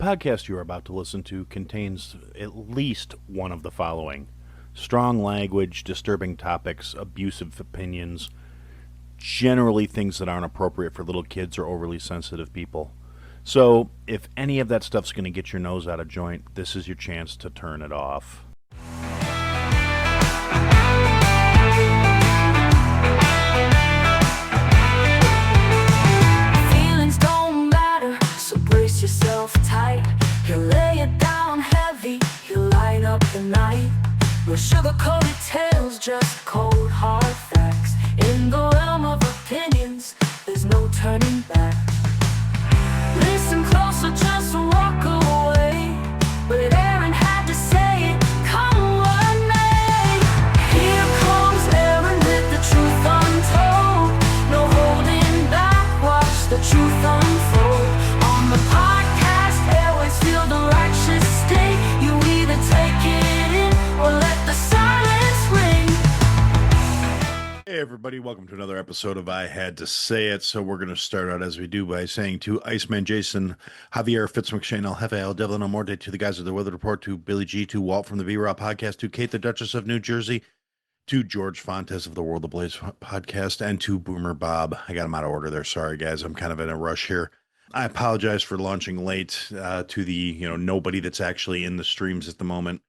podcast you are about to listen to contains at least one of the following: strong language, disturbing topics, abusive opinions, generally things that aren't appropriate for little kids or overly sensitive people. So, if any of that stuff's going to get your nose out of joint, this is your chance to turn it off. Feelings don't matter, so brace yourself tight. He'll lay it down heavy, he'll light up the night. No sugar-coated tales, just cold hard facts. In the realm of opinions, there's no turning back. Listen closer, just walk away. But Aaron had to say it, come what may. Here comes Aaron with the truth untold. No holding back, watch the truth unfold. On the podcast airways, feel the righteous sting. You either take it in or let the silence ring. Hey everybody, welcome to another episode of I Had to Say It. So we're going to start out as we do by saying to Iceman Jason, Javier Fitz McShane, El Jefe, El Devil No Morte, to the guys of the Weather Report, to Billy G, to Walt from the V-Raw Podcast, to Kate the Duchess of New Jersey, to George Fontes of the World of Blaze Podcast, and to Boomer Bob. I got him out of order there. Sorry guys, I'm kind of in a rush here. I apologize for launching late to the nobody that's actually in the streams at the moment.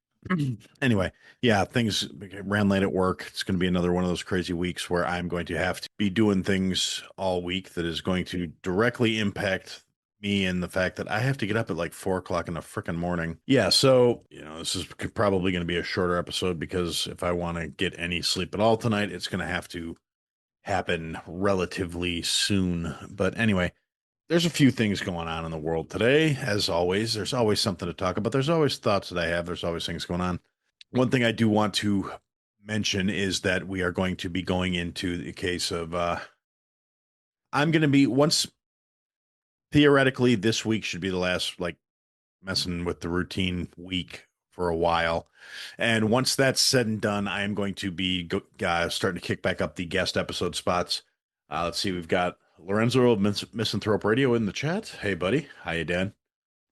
Anyway, yeah, things ran late at work. It's going to be another one of those crazy weeks where I'm going to have to be doing things all week that is going to directly impact me and the fact that I have to get up at like 4 o'clock in the freaking morning. Yeah, so, this is probably going to be a shorter episode because if I want to get any sleep at all tonight, it's going to have to happen relatively soon. But anyway, there's a few things going on in the world today. As always, there's always something to talk about. There's always thoughts that I have. There's always things going on. One thing I do want to mention is that we are going to be going into the case of, I'm going to be, once theoretically this week should be the last, like, messing with the routine week for a while. And once that's said and done, I am going to be starting to kick back up the guest episode spots. Let's see, we've got Lorenzo of Misanthrope Radio in the chat. Hey, buddy. How you doing?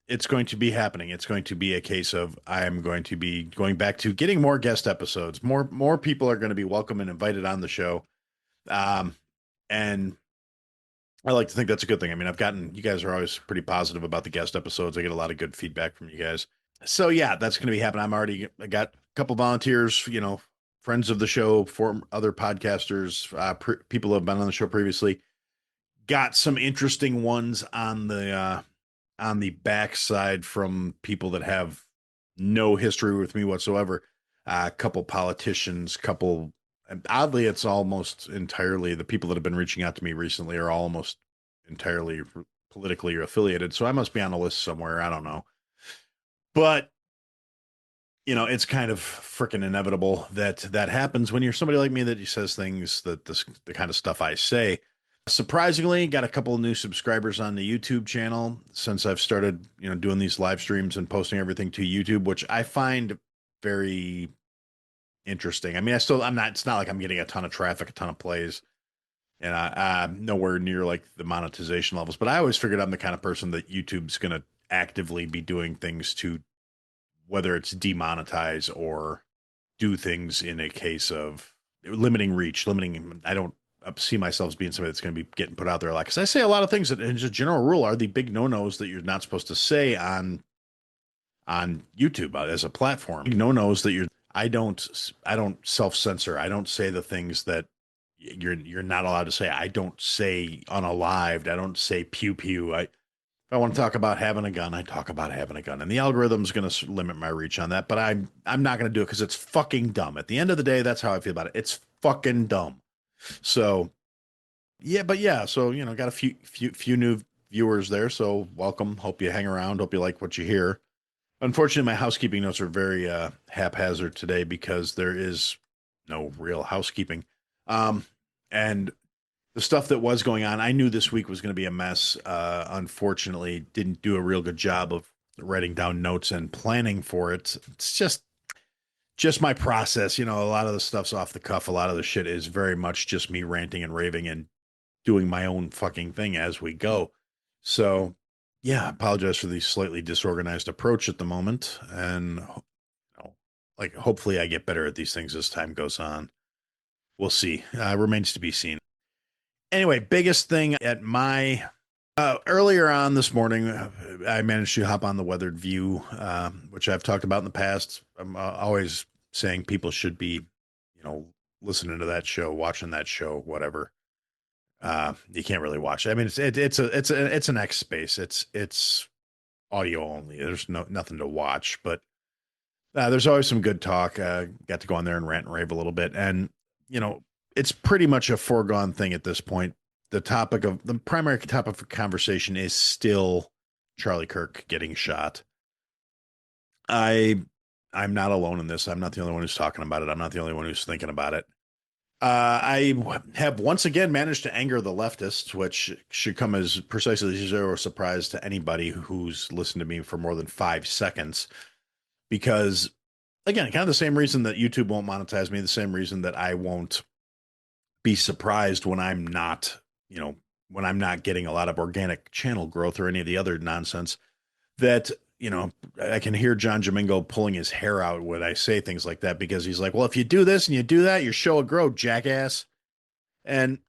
It's going to be happening. It's going to be a case of I am going to be going back to getting more guest episodes. More people are going to be welcome and invited on the show. And I like to think that's a good thing. I mean, you guys are always pretty positive about the guest episodes. I get a lot of good feedback from you guys. So yeah, that's going to be happening. I got a couple volunteers, friends of the show, other podcasters, people who have been on the show previously. Got some interesting ones on the backside from people that have no history with me whatsoever. A couple politicians, and oddly, it's almost entirely the people that have been reaching out to me recently are almost entirely politically affiliated. So I must be on a list somewhere. I don't know. But, it's kind of freaking inevitable that happens when you're somebody like me that says things the kind of stuff I say. Surprisingly, got a couple of new subscribers on the YouTube channel since I've started, doing these live streams and posting everything to YouTube, which I find very interesting. I mean, it's not like I'm getting a ton of traffic, a ton of plays, and I'm nowhere near like the monetization levels, but I always figured I'm the kind of person that YouTube's going to actively be doing things to, whether it's demonetize or do things in a case of limiting reach, I don't see myself as being somebody that's going to be getting put out there a lot. Because I say a lot of things that, as a general rule, are the big no-nos that you're not supposed to say on YouTube as a platform. Big no-nos that I don't self-censor. I don't say the things that you're not allowed to say. I don't say unalived. I don't say pew-pew. If I want to talk about having a gun, I talk about having a gun. And the algorithm's going to limit my reach on that. But I'm not going to do it because it's fucking dumb. At the end of the day, that's how I feel about it. It's fucking dumb. So, so, got a few new viewers there. So welcome. Hope you hang around. Hope you like what you hear. Unfortunately, my housekeeping notes are very haphazard today because there is no real housekeeping. And the stuff that was going on, I knew this week was going to be a mess. Unfortunately, didn't do a real good job of writing down notes and planning for it. It's just my process. A lot of the stuff's off the cuff. A lot of the shit is very much just me ranting and raving and doing my own fucking thing as we go. So Yeah, I apologize for the slightly disorganized approach at the moment, and like hopefully I get better at these things as time goes on. We'll see. Remains to be seen. Anyway, biggest thing at my earlier on this morning, I managed to hop on the Weathered View, which I've talked about in the past. I'm always saying people should be, listening to that show, watching that show, whatever. You can't really watch it. I mean, it's an X space. It's audio only. There's nothing to watch, but there's always some good talk. Got to go on there and rant and rave a little bit, and you know, it's pretty much a foregone thing at this point. The primary topic of conversation is still Charlie Kirk getting shot. I I'm not alone in this. I'm not the only one who's talking about it. I'm not the only one who's thinking about it. Have once again managed to anger the leftists, which should come as precisely zero surprise to anybody who's listened to me for more than 5 seconds. Because, again, kind of the same reason that YouTube won't monetize me, the same reason that I won't be surprised when when I'm not getting a lot of organic channel growth or any of the other nonsense that I can hear John Domingo pulling his hair out when I say things like that, because he's like, well, if you do this and you do that, your show will grow, jackass. And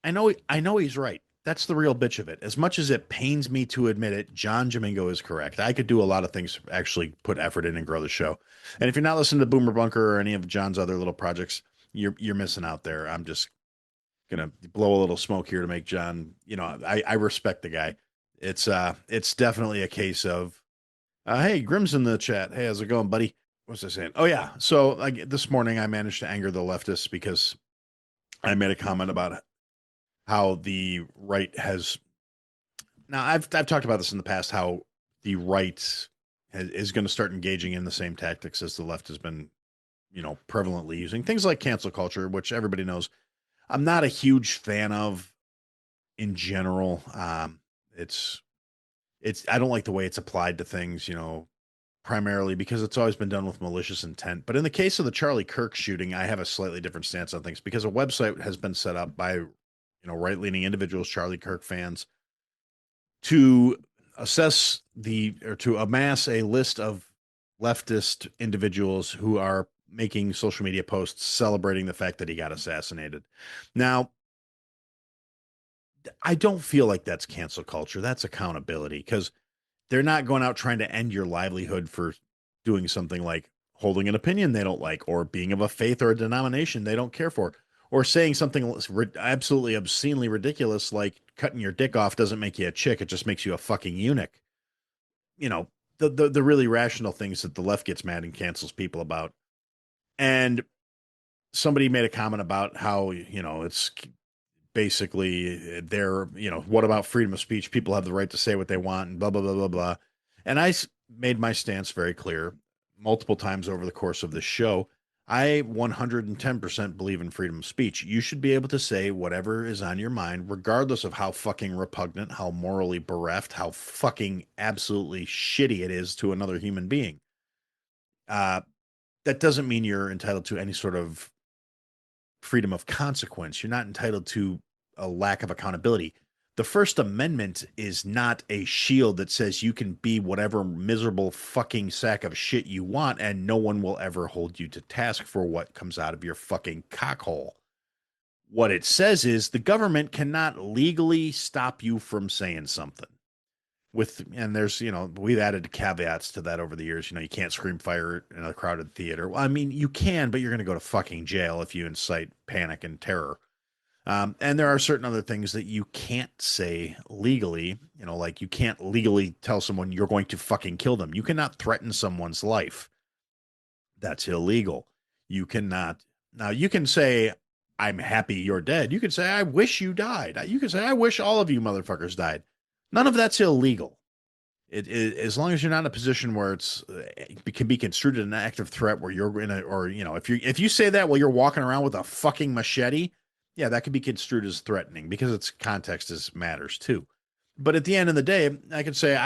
I know he's right. That's the real bitch of it. As much as it pains me to admit it, John Domingo is correct. I could do a lot of things to actually put effort in and grow the show. And if you're not listening to Boomer Bunker or any of John's other little projects, you're missing out there. I'm just gonna blow a little smoke here to make John, I respect the guy. It's definitely a case of hey, Grim's in the chat. Hey, how's it going, buddy? What's I saying? Oh yeah. So this morning I managed to anger the leftists because I made a comment about how the right has. Now I've talked about this in the past. How the right is going to start engaging in the same tactics as the left has been, prevalently using things like cancel culture, which everybody knows I'm not a huge fan of in general. It's I don't like the way it's applied to things, primarily because it's always been done with malicious intent. But in the case of the Charlie Kirk shooting, I have a slightly different stance on things because a website has been set up by, right-leaning individuals, Charlie Kirk fans, to to amass a list of leftist individuals who are making social media posts celebrating the fact that he got assassinated. Now, I don't feel like that's cancel culture. That's accountability, because they're not going out trying to end your livelihood for doing something like holding an opinion they don't like, or being of a faith or a denomination they don't care for, or saying something absolutely obscenely ridiculous like cutting your dick off doesn't make you a chick, it just makes you a fucking eunuch. You know, the really rational things that the left gets mad and cancels people about. And somebody made a comment about how, it's basically what about freedom of speech? People have the right to say what they want and blah, blah, blah, blah, blah. And made my stance very clear multiple times over the course of this show. I 110% believe in freedom of speech. You should be able to say whatever is on your mind, regardless of how fucking repugnant, how morally bereft, how fucking absolutely shitty it is to another human being. That doesn't mean you're entitled to any sort of freedom of consequence. You're not entitled to a lack of accountability. The First Amendment is not a shield that says you can be whatever miserable fucking sack of shit you want and no one will ever hold you to task for what comes out of your fucking cockhole. What it says is the government cannot legally stop you from saying something. And there's, we've added caveats to that over the years. You can't scream fire in a crowded theater. Well, I mean, you can, but you're going to go to fucking jail if you incite panic and terror. And there are certain other things that you can't say legally, like you can't legally tell someone you're going to fucking kill them. You cannot threaten someone's life. That's illegal. You cannot. Now, you can say, I'm happy you're dead. You can say, I wish you died. You can say, I wish all of you motherfuckers died. None of that's illegal. As long as you're not in a position where it can be construed as an active threat where you're in if you say that while you're walking around with a fucking machete, yeah, that could be construed as threatening because its context matters too. But at the end of the day, I could say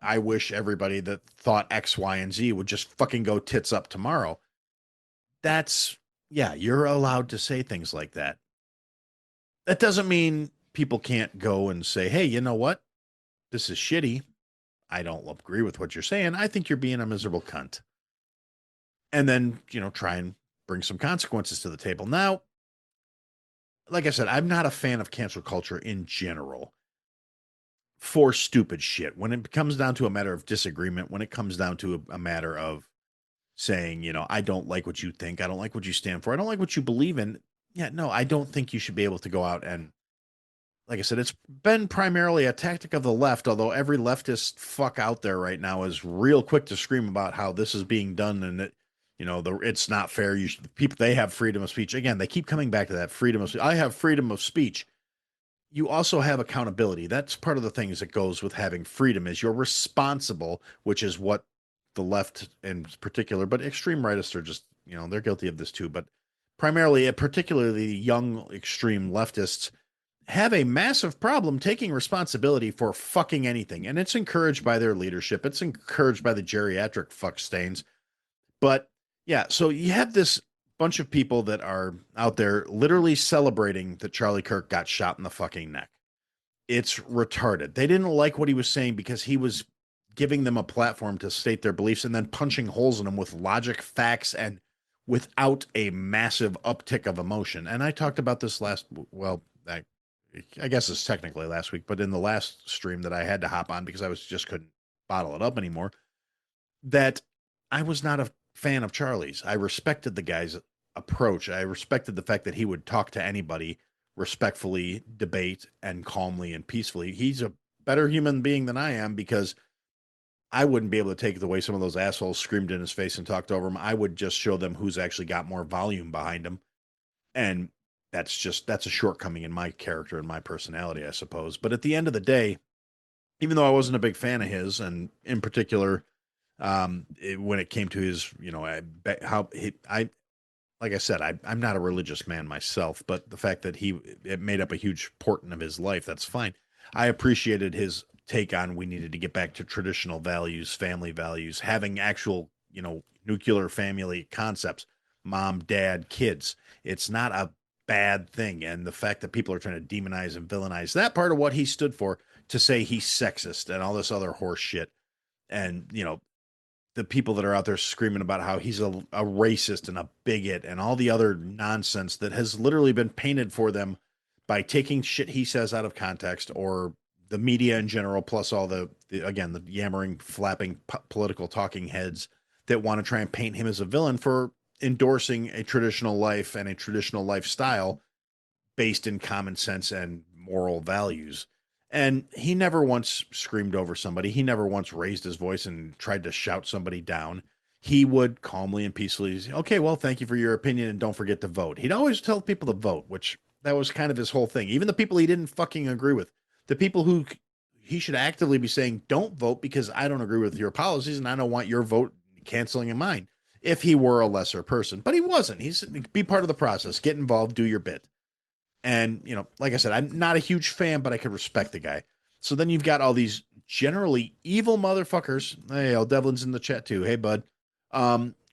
I wish everybody that thought X, Y, and Z would just fucking go tits up tomorrow. You're allowed to say things like that. That doesn't mean people can't go and say, hey, you know what? This is shitty. I don't agree with what you're saying. I think you're being a miserable cunt. And then, try and bring some consequences to the table. Now, like I said, I'm not a fan of cancel culture in general for stupid shit. When it comes down to a matter of disagreement, when it comes down to a matter of saying, I don't like what you think, I don't like what you stand for, I don't like what you believe in. Yeah, no, I don't think you should be able to go out and, like I said, it's been primarily a tactic of the left, although every leftist fuck out there right now is real quick to scream about how this is being done and that, it's not fair. People, they have freedom of speech. Again, they keep coming back to that freedom of speech. I have freedom of speech. You also have accountability. That's part of the things that goes with having freedom is you're responsible, which is what the left in particular, but extreme rightists are just, they're guilty of this too. But primarily, particularly young extreme leftists have a massive problem taking responsibility for fucking anything. And it's encouraged by their leadership. It's encouraged by the geriatric fuck stains. But yeah, so you have this bunch of people that are out there literally celebrating that Charlie Kirk got shot in the fucking neck. It's retarded. They didn't like what he was saying because he was giving them a platform to state their beliefs and then punching holes in them with logic, facts, and without a massive uptick of emotion. And I talked about this I guess it's technically last week, but in the last stream that I had to hop on because I just couldn't bottle it up anymore, that I was not a fan of Charlie's. I respected the guy's approach. I respected the fact that he would talk to anybody respectfully, debate, and calmly and peacefully. He's a better human being than I am because I wouldn't be able to take the way some of those assholes screamed in his face and talked over him. I would just show them who's actually got more volume behind him. And that's a shortcoming in my character and my personality, I suppose. But at the end of the day, even though I wasn't a big fan of his, and in particular, when it came to his, like I said, I'm not a religious man myself, but the fact that it made up a huge portion of his life, that's fine. I appreciated his take on we needed to get back to traditional values, family values, having actual, nuclear family concepts, mom, dad, kids. It's not a bad thing. And the fact that people are trying to demonize and villainize that part of what he stood for to say he's sexist and all this other horse shit. And, the people that are out there screaming about how he's a racist and a bigot and all the other nonsense that has literally been painted for them by taking shit he says out of context or the media in general, plus all the yammering, flapping political talking heads that want to try and paint him as a villain for endorsing a traditional life and a traditional lifestyle based in common sense and moral values. And he never once screamed over somebody. He never once raised his voice and tried to shout somebody down. He would calmly and peacefully say, okay, well, thank you for your opinion and don't forget to vote. He'd always tell people to vote, which that was kind of his whole thing. Even the people he didn't fucking agree with, the people who he should actively be saying, don't vote because I don't agree with your policies and I don't want your vote canceling in mine if he were a lesser person. But he wasn't. He's be part of the process, get involved, do your bit. And, like I said, I'm not a huge fan, but I could respect the guy. So then you've got all these generally evil motherfuckers. Hey, Devlin's in the chat too. Hey, bud.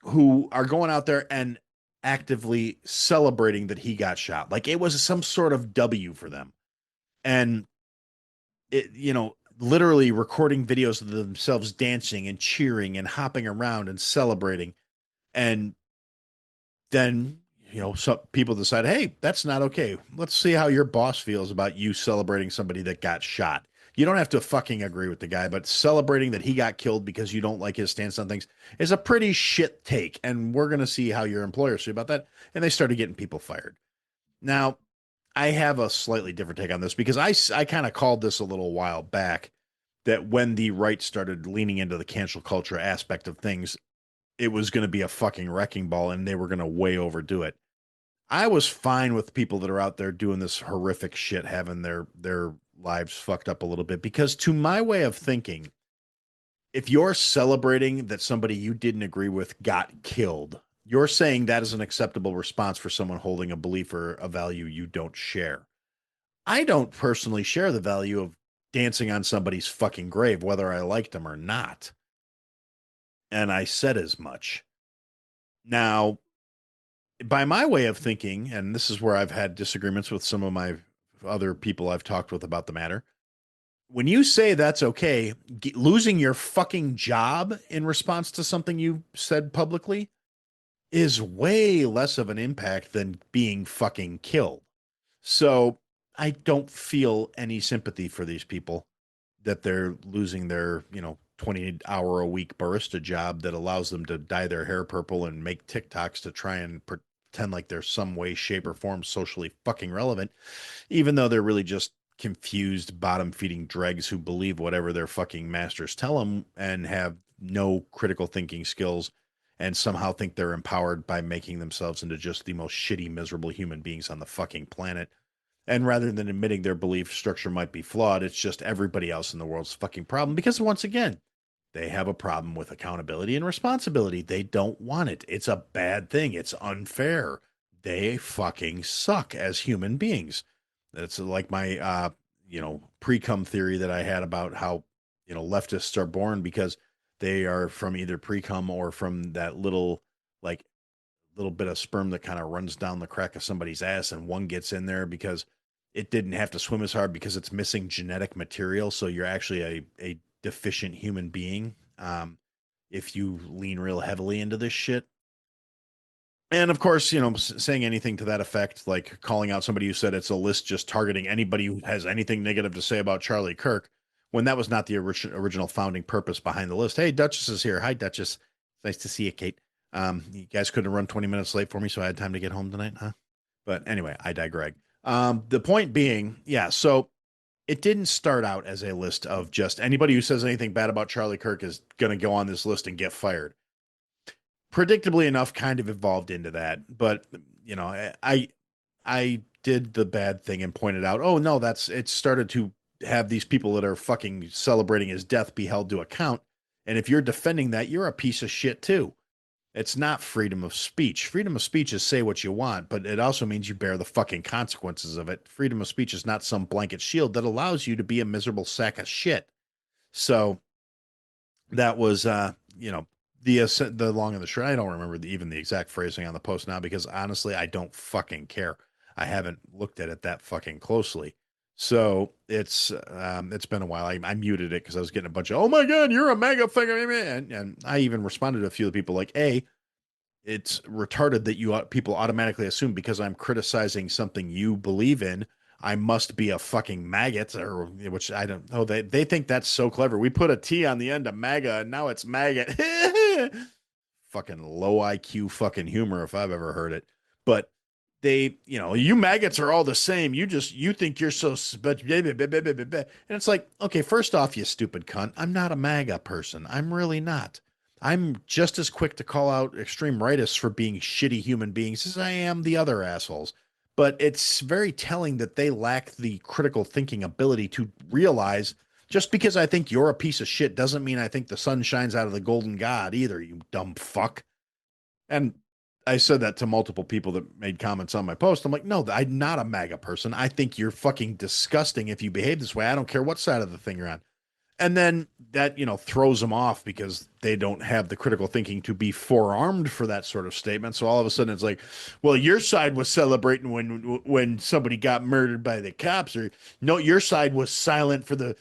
Who are going out there and actively celebrating that he got shot. Like it was some sort of W for them. And it, literally recording videos of themselves dancing and cheering and hopping around and celebrating. And then some people decide, hey, that's not okay. Let's see how your boss feels about you celebrating somebody that got shot. You don't have to fucking agree with the guy, but celebrating that he got killed because you don't like his stance on things is a pretty shit take. And we're going to see how your employers feel about that. And they started getting people fired. Now, I have a slightly different take on this because I kind of called this a little while back that when the right started leaning into the cancel culture aspect of things, it was going to be a fucking wrecking ball and they were going to way overdo it. I was fine with people that are out there doing this horrific shit, having their lives fucked up a little bit, because to my way of thinking, if you're celebrating that somebody you didn't agree with got killed, you're saying that is an acceptable response for someone holding a belief or a value you don't share. I don't personally share the value of dancing on somebody's fucking grave, whether I liked them or not. And I said as much. Now, by my way of thinking, and this is where I've had disagreements with some of my other people I've talked with about the matter, when you say that's okay, losing your fucking job in response to something you said publicly is way less of an impact than being fucking killed. So I don't feel any sympathy for these people that they're losing their, 20-hour a week barista job that allows them to dye their hair purple and make TikToks to try and pretend like they're some way, shape, or form socially fucking relevant, even though they're really just confused, bottom feeding dregs who believe whatever their fucking masters tell them and have no critical thinking skills and somehow think they're empowered by making themselves into just the most shitty, miserable human beings on the fucking planet. And rather than admitting their belief structure might be flawed, it's just everybody else in the world's fucking problem because, once again, they have a problem with accountability and responsibility. They don't want it. It's a bad thing. It's unfair. They fucking suck as human beings. That's like my, pre-cum theory that I had about how, leftists are born because they are from either pre-cum or from that like, little bit of sperm that kind of runs down the crack of somebody's ass, and one gets in there because it didn't have to swim as hard because it's missing genetic material. So you're actually a deficient human being if you lean real heavily into this shit. And of course, saying anything to that effect, like calling out somebody who said it's a list just targeting anybody who has anything negative to say about Charlie Kirk, when that was not the original founding purpose behind the list. Hey, Duchess is here. Hi, Duchess. Nice to see you, Kate. You guys couldn't run 20 minutes late for me, so I had time to get home tonight, huh? But anyway, I digress. The point being, yeah, so it didn't start out as a list of just anybody who says anything bad about Charlie Kirk is going to go on this list and get fired. Predictably enough, kind of evolved into that. But, I did the bad thing and pointed out, oh, no, it started to have these people that are fucking celebrating his death be held to account. And if you're defending that, you're a piece of shit too. It's not freedom of speech. Freedom of speech is say what you want, but it also means you bear the fucking consequences of it. Freedom of speech is not some blanket shield that allows you to be a miserable sack of shit. So that was, the long and the short. I don't remember even the exact phrasing on the post now because honestly, I don't fucking care. I haven't looked at it that fucking closely. So it's been a while. I muted it because I was getting a bunch of, oh my God, you're a mega thing. And I even responded to a few of the people like, A, it's retarded that people automatically assume because I'm criticizing something you believe in, I must be a fucking maggot, or which I don't know. They think that's so clever. We put a T on the end of MAGA and now it's maggot. Fucking low IQ fucking humor if I've ever heard it. But you maggots are all the same. You think you're so, but and it's like, okay, first off, you stupid cunt. I'm not a MAGA person. I'm really not. I'm just as quick to call out extreme rightists for being shitty human beings as I am the other assholes. But it's very telling that they lack the critical thinking ability to realize just because I think you're a piece of shit doesn't mean I think the sun shines out of the golden god either, you dumb fuck. And I said that to multiple people that made comments on my post. I'm like, no, I'm not a MAGA person. I think you're fucking disgusting if you behave this way. I don't care what side of the thing you're on. And then that, throws them off because they don't have the critical thinking to be forearmed for that sort of statement. So all of a sudden it's like, well, your side was celebrating when somebody got murdered by the cops, or no, your side was silent for the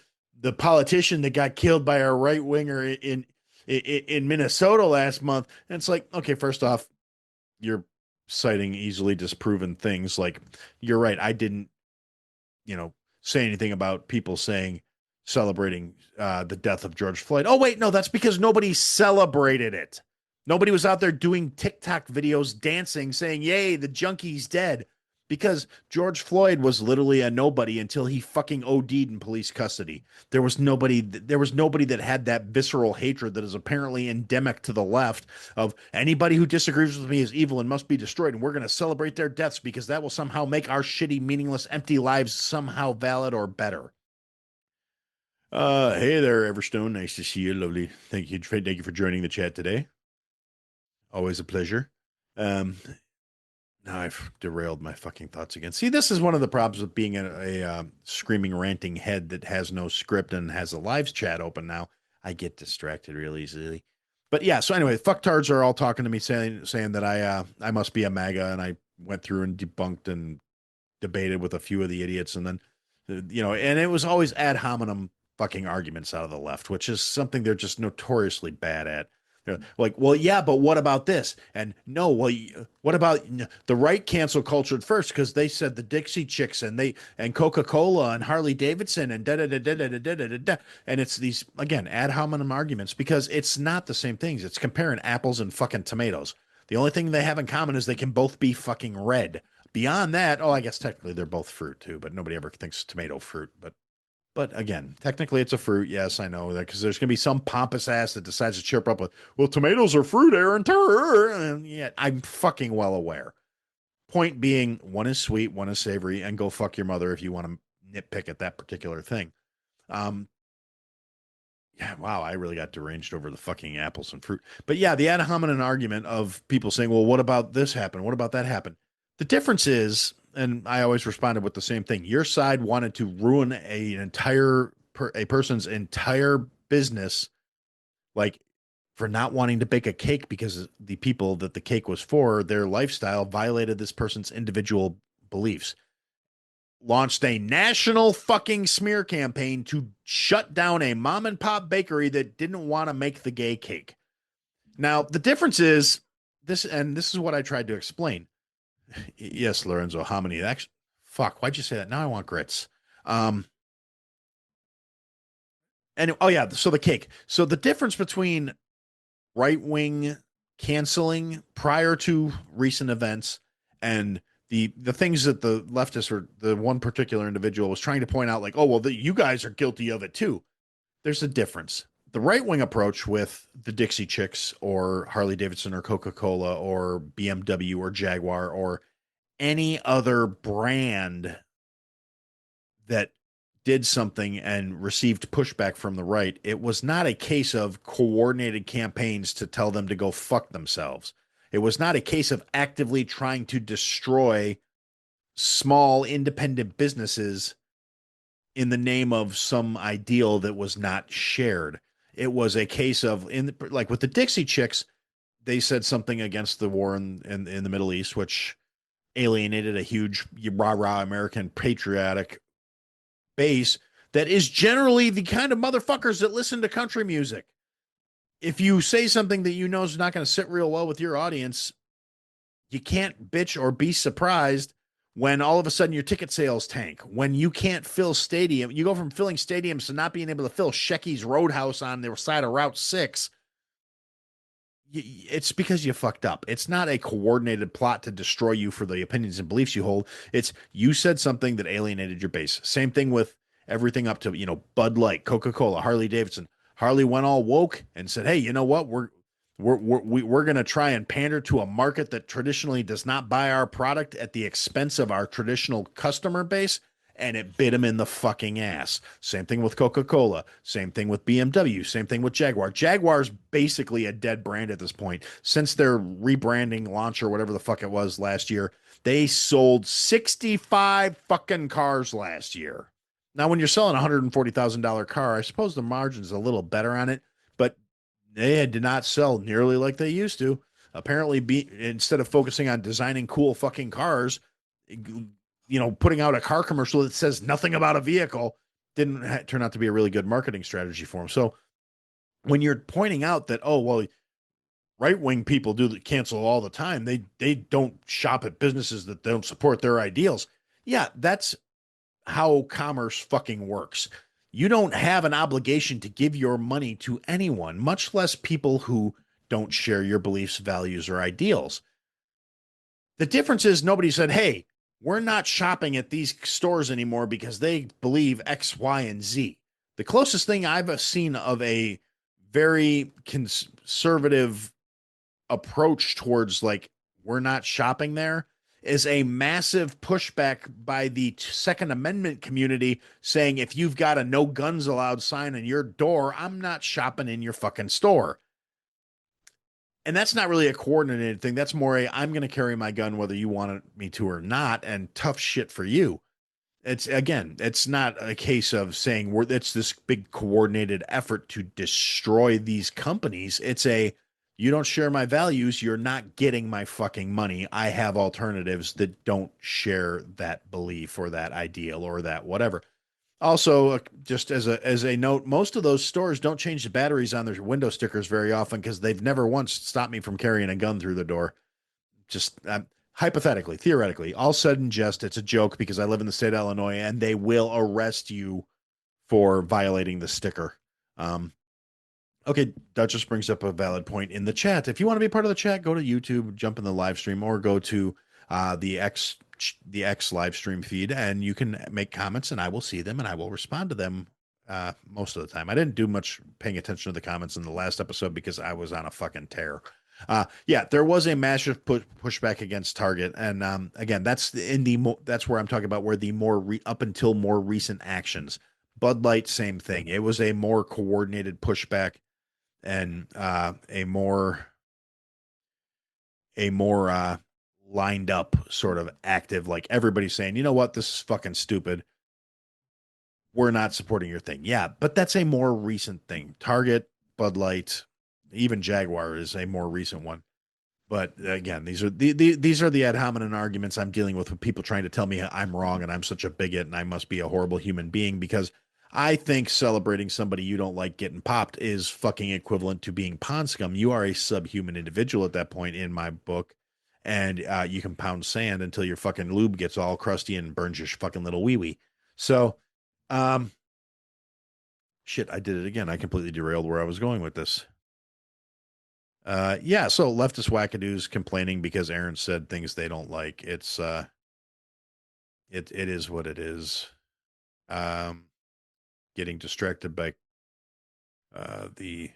politician that got killed by a right winger in Minnesota last month. And it's like, okay, first off, you're citing easily disproven things. Like, you're right. I didn't, say anything about people celebrating the death of George Floyd. Oh, wait, no, that's because nobody celebrated it. Nobody was out there doing TikTok videos, dancing, saying, yay, the junkie's dead. Because George Floyd was literally a nobody until he fucking OD'd in police custody. There was nobody that had that visceral hatred that is apparently endemic to the left of anybody who disagrees with me is evil and must be destroyed. And we're going to celebrate their deaths because that will somehow make our shitty, meaningless, empty lives somehow valid or better. Hey there, Everstone. Nice to see you. Lovely. Thank you for joining the chat today. Always a pleasure. Now I've derailed my fucking thoughts again. See, this is one of the problems with being a screaming, ranting head that has no script and has a live chat open now. I get distracted real easily. But yeah, so anyway, fucktards are all talking to me saying that I must be a MAGA, and I went through and debunked and debated with a few of the idiots, and then and it was always ad hominem fucking arguments out of the left, which is something they're just notoriously bad at. They're like, well, yeah, but what about this? And no, well, what about the right cancel cultured first because they said the Dixie Chicks and Coca Cola and Harley Davidson and da da da da da da da da da. And it's these again ad hominem arguments because it's not the same things. It's comparing apples and fucking tomatoes. The only thing they have in common is they can both be fucking red. Beyond that, oh, I guess technically they're both fruit too, but nobody ever thinks tomato fruit. But again, technically it's a fruit. Yes, I know that because there's going to be some pompous ass that decides to chirp up with, well, tomatoes are fruit, Aaron. And yet I'm fucking well aware. Point being, one is sweet, one is savory, and go fuck your mother if you want to nitpick at that particular thing. Yeah, wow, I really got deranged over the fucking apples and fruit. But yeah, the ad hominem argument of people saying, well, what about this happen? What about that happen? The difference is, and I always responded with the same thing. Your side wanted to ruin a person's entire business, like for not wanting to bake a cake because the people that the cake was for, their lifestyle violated this person's individual beliefs. Launched a national fucking smear campaign to shut down a mom and pop bakery that didn't want to make the gay cake. Now, the difference is this, and this is what I tried to explain. Yes, Lorenzo Hominy. Actually, fuck, why'd you say that? Now I want grits. And oh yeah, so the cake. So the difference between right-wing canceling prior to recent events and the things that the leftists or the one particular individual was trying to point out, like, oh, well, you guys are guilty of it too. There's a difference. The right-wing approach with the Dixie Chicks or Harley Davidson or Coca-Cola or BMW or Jaguar or any other brand that did something and received pushback from the right, it was not a case of coordinated campaigns to tell them to go fuck themselves. It was not a case of actively trying to destroy small independent businesses in the name of some ideal that was not shared. It was a case of, like with the Dixie Chicks, they said something against the war in the Middle East, which alienated a huge rah-rah American patriotic base that is generally the kind of motherfuckers that listen to country music. If you say something that you know is not going to sit real well with your audience, you can't bitch or be surprised when all of a sudden your ticket sales tank, when you can't fill stadium. You go from filling stadiums to not being able to fill Shecky's Roadhouse on the side of Route 6. It's because you fucked up. It's not a coordinated plot to destroy you for the opinions and beliefs you hold. It's you said something that alienated your base. Same thing with everything up to, Bud Light, Coca-Cola, Harley Davidson. Harley went all woke and said, hey, you know what? We're going to try and pander to a market that traditionally does not buy our product at the expense of our traditional customer base. And it bit him in the fucking ass. Same thing with Coca-Cola. Same thing with BMW. Same thing with Jaguar. Jaguar's basically a dead brand at this point. Since their rebranding launch or whatever the fuck it was last year, they sold 65 fucking cars last year. Now, when you're selling a $140,000 car, I suppose the margin's a little better on it, but they did not sell nearly like they used to. Apparently, instead of focusing on designing cool fucking cars, putting out a car commercial that says nothing about a vehicle didn't turn out to be a really good marketing strategy for them. So when you're pointing out that, oh, well, right-wing people do cancel all the time, they don't shop at businesses that don't support their ideals. Yeah, that's how commerce fucking works. You don't have an obligation to give your money to anyone, much less people who don't share your beliefs, values, or ideals. The difference is nobody said, hey, we're not shopping at these stores anymore because they believe X, Y, and Z. The closest thing I've seen of a very conservative approach towards like, we're not shopping there is a massive pushback by the Second Amendment community saying, if you've got a no guns allowed sign on your door, I'm not shopping in your fucking store. And that's not really a coordinated thing. That's more I'm going to carry my gun whether you want me to or not, and tough shit for you. It's not a case of saying it's this big coordinated effort to destroy these companies. It's you don't share my values, you're not getting my fucking money. I have alternatives that don't share that belief or that ideal or that whatever. Also, just as a note, most of those stores don't change the batteries on their window stickers very often because they've never once stopped me from carrying a gun through the door. Just hypothetically, theoretically, all said and jest, it's a joke because I live in the state of Illinois and they will arrest you for violating the sticker. Um, okay, Duchess brings up a valid point in the chat. If you want to be part of the chat, go to YouTube, jump in the live stream, or go to the X live stream feed, and you can make comments, and I will see them and I will respond to them most of the time. I didn't do much paying attention to the comments in the last episode because I was on a fucking tear. Yeah, there was a massive pushback against Target, and again, that's that's where I'm talking about where the up until more recent actions. Bud Light, same thing. It was a more coordinated pushback and a more lined up sort of active, like everybody's saying, you know what, this is fucking stupid. We're not supporting your thing. Yeah, but that's a more recent thing. Target, Bud Light, even Jaguar is a more recent one. But again, these are the ad hominem arguments I'm dealing with people trying to tell me I'm wrong and I'm such a bigot and I must be a horrible human being because I think celebrating somebody you don't like getting popped is fucking equivalent to being pond scum. You are a subhuman individual at that point in my book, and you can pound sand until your fucking lube gets all crusty and burns your fucking little wee wee. So, um, shit, I did it again. I completely derailed where I was going with this. Yeah, so leftist wackadoos complaining because Aaron said things they don't like. It is what it is. Um, Getting distracted by the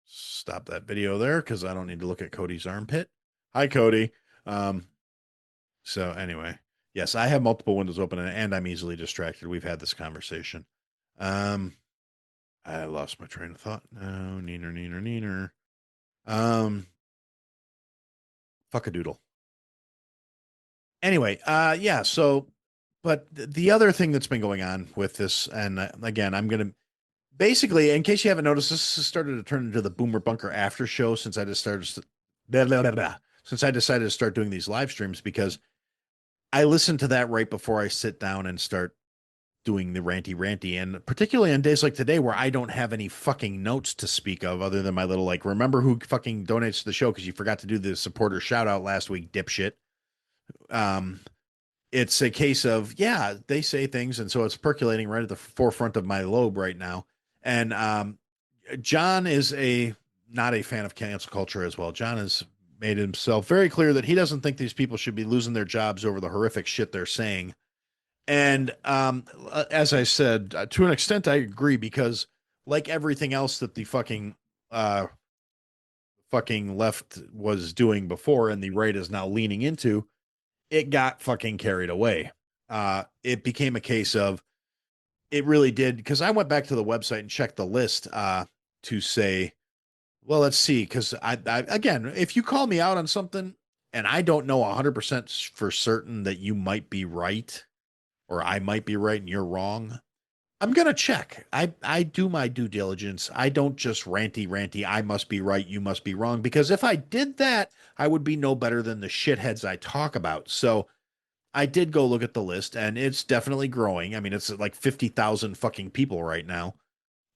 stop that video there because I don't need to look at Cody's armpit. Hi, Cody. Um, so anyway, yes, I have multiple windows open and I'm easily distracted. We've had this conversation. Um, I lost my train of thought. No, neener. Fuck a doodle. Anyway, yeah, so but the other thing that's been going on with this, and again, I'm gonna basically, in case you haven't noticed, this has started to turn into the Boomer Bunker after show since I just started blah, blah, blah, blah, since I decided to start doing these live streams because I listen to that right before I sit down and start doing the ranty, and particularly on days like today where I don't have any fucking notes to speak of other than my little like remember who fucking donates to the show because you forgot to do the supporter shout out last week, dipshit. Um, it's a case of yeah, they say things, and so it's percolating right at the forefront of my lobe right now. And John is a not a fan of cancel culture as well. John has made himself very clear that he doesn't think these people should be losing their jobs over the horrific shit they're saying. And as I said, to an extent, I agree because like everything else that the uh, fucking left was doing before, and the right is now leaning into, it got fucking carried away. It became a case of it really did because I went back to the website and checked the list to say, well, let's see, because I again, if you call me out on something and I don't know 100% for certain that you might be right or I might be right and you're wrong, I'm gonna check. I do my due diligence. I don't just ranty. I must be right. You must be wrong. Because if I did that, I would be no better than the shitheads I talk about. So I did go look at the list, and it's definitely growing. I mean, it's like 50,000 fucking people right now.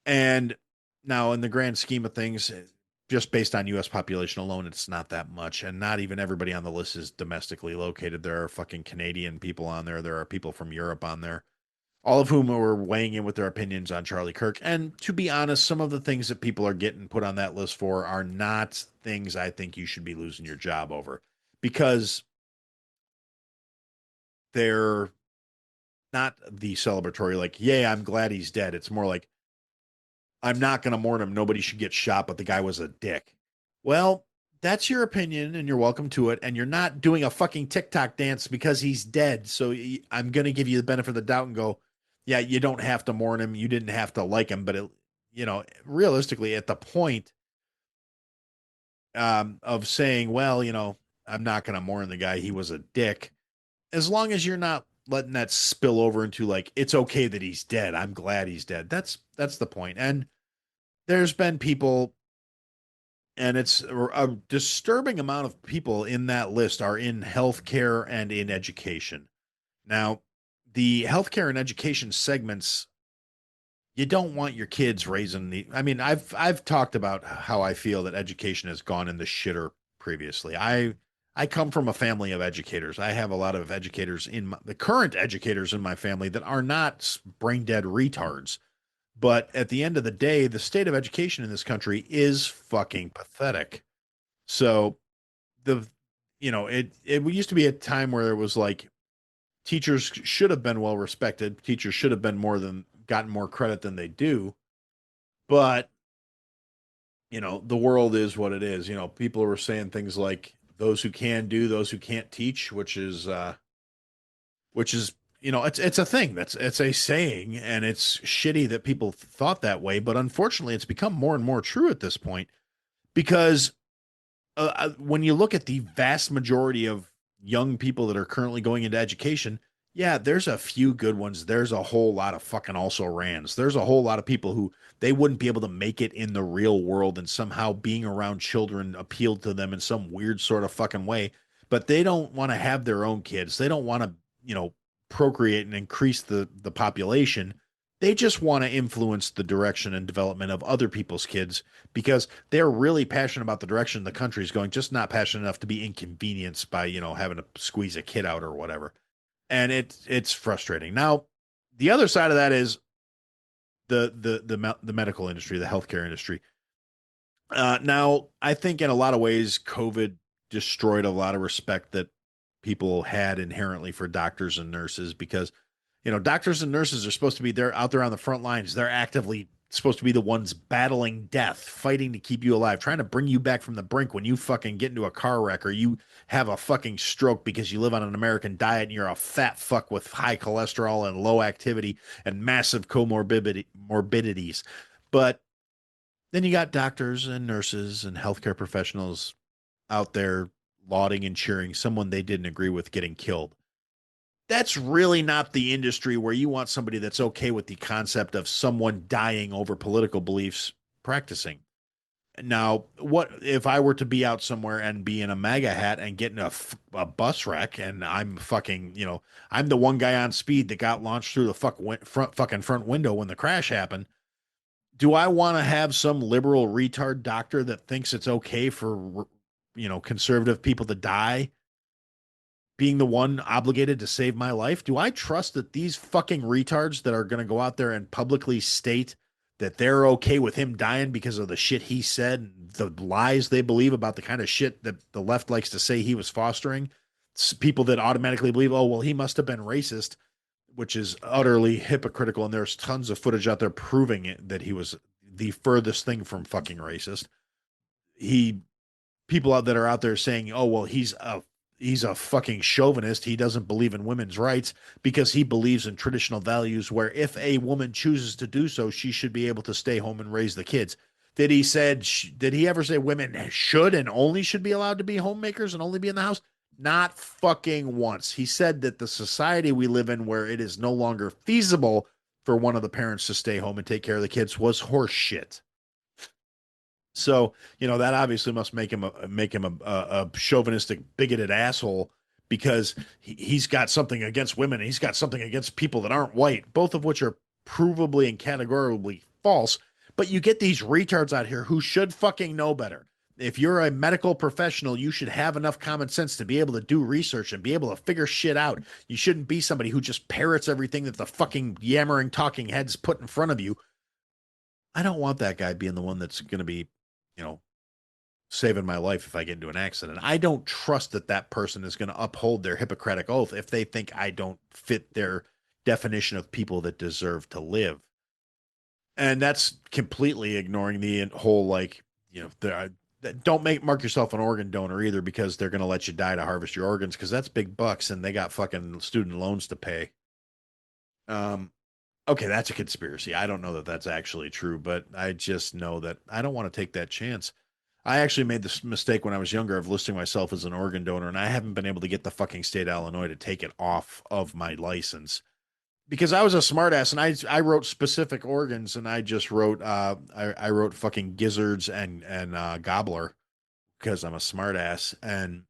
And now, in the grand scheme of things, just based on U.S. population alone, it's not that much. And not even everybody on the list is domestically located. There are fucking Canadian people on there. There are people from Europe on there, all of whom are weighing in with their opinions on Charlie Kirk. And to be honest, some of the things that people are getting put on that list for are not things I think you should be losing your job over because they're not the celebratory, like, yay, I'm glad he's dead. It's more like, I'm not going to mourn him. Nobody should get shot, but the guy was a dick. Well, that's your opinion and you're welcome to it. And you're not doing a fucking TikTok dance because he's dead. So I'm going to give you the benefit of the doubt and go, yeah, you don't have to mourn him. You didn't have to like him. But, realistically, at the point of saying, well, I'm not going to mourn the guy. He was a dick. As long as you're not letting that spill over into like, it's okay that he's dead. I'm glad he's dead. That's the point. And there's been people, and it's a disturbing amount of people in that list are in healthcare and in education. Now, the healthcare and education segments, you don't want your kids raising the. I mean, I've talked about how I feel that education has gone in the shitter previously. I come from a family of educators. I have a lot of educators the current educators in my family that are not brain dead retards. But at the end of the day, the state of education in this country is fucking pathetic. So the it used to be a time where it was like teachers should have been well respected. Teachers should have been more than gotten more credit than they do. But, the world is what it is. People were saying things like those who can do, those who can't teach, which is it's a thing. It's a saying, and it's shitty that people thought that way, but unfortunately it's become more and more true at this point because when you look at the vast majority of young people that are currently going into education, yeah, there's a few good ones. There's a whole lot of fucking also rans. There's a whole lot of people who they wouldn't be able to make it in the real world, and somehow being around children appealed to them in some weird sort of fucking way. But they don't want to have their own kids. They don't want to, procreate and increase the population. They just want to influence the direction and development of other people's kids because they're really passionate about the direction the country's going, just not passionate enough to be inconvenienced by, having to squeeze a kid out or whatever. And it's frustrating. Now, the other side of that is the medical industry, the healthcare industry. Now, I think in a lot of ways, COVID destroyed a lot of respect that people had inherently for doctors and nurses because doctors and nurses are supposed to be there out there on the front lines. They're actively supposed to be the ones battling death, fighting to keep you alive, trying to bring you back from the brink when you fucking get into a car wreck or you have a fucking stroke because you live on an American diet and you're a fat fuck with high cholesterol and low activity and massive morbidities. But then you got doctors and nurses and healthcare professionals out there lauding and cheering someone they didn't agree with getting killed. That's really not the industry where you want somebody that's okay with the concept of someone dying over political beliefs practicing. Now, what if I were to be out somewhere and be in a MAGA hat and get in a bus wreck and I'm fucking, I'm the one guy on speed that got launched through the front window when the crash happened. Do I want to have some liberal retard doctor that thinks it's okay for, conservative people to die being the one obligated to save my life? Do I trust that these fucking retards that are going to go out there and publicly state that they're okay with him dying because of the shit he said, and the lies they believe about the kind of shit that the left likes to say he was fostering? It's people that automatically believe, oh, well, he must have been racist, which is utterly hypocritical. And there's tons of footage out there proving it, that he was the furthest thing from fucking racist. People out that are out there saying, oh, well, he's a fucking chauvinist. He doesn't believe in women's rights because he believes in traditional values where if a woman chooses to do so, she should be able to stay home and raise the kids. Did he ever say women should and only should be allowed to be homemakers and only be in the house? Not fucking once. He said that the society we live in where it is no longer feasible for one of the parents to stay home and take care of the kids was horse shit. So, that obviously must make him a chauvinistic, bigoted asshole because he's got something against women. And he's got something against people that aren't white, both of which are provably and categorically false. But you get these retards out here who should fucking know better. If you're a medical professional, you should have enough common sense to be able to do research and be able to figure shit out. You shouldn't be somebody who just parrots everything that the fucking yammering talking heads put in front of you. I don't want that guy being the one that's going to be, you know, saving my life if I get into an accident. I don't trust that that person is going to uphold their Hippocratic oath if they think I don't fit their definition of people that deserve to live. And that's completely ignoring the whole, like, don't mark yourself an organ donor either because they're going to let you die to harvest your organs because that's big bucks and they got fucking student loans to pay. Okay, that's a conspiracy. I don't know that that's actually true, but I just know that I don't want to take that chance. I actually made this mistake when I was younger of listing myself as an organ donor, and I haven't been able to get the fucking state of Illinois to take it off of my license because I was a smartass and I wrote specific organs and I just wrote I wrote fucking gizzards and gobbler because I'm a smartass, and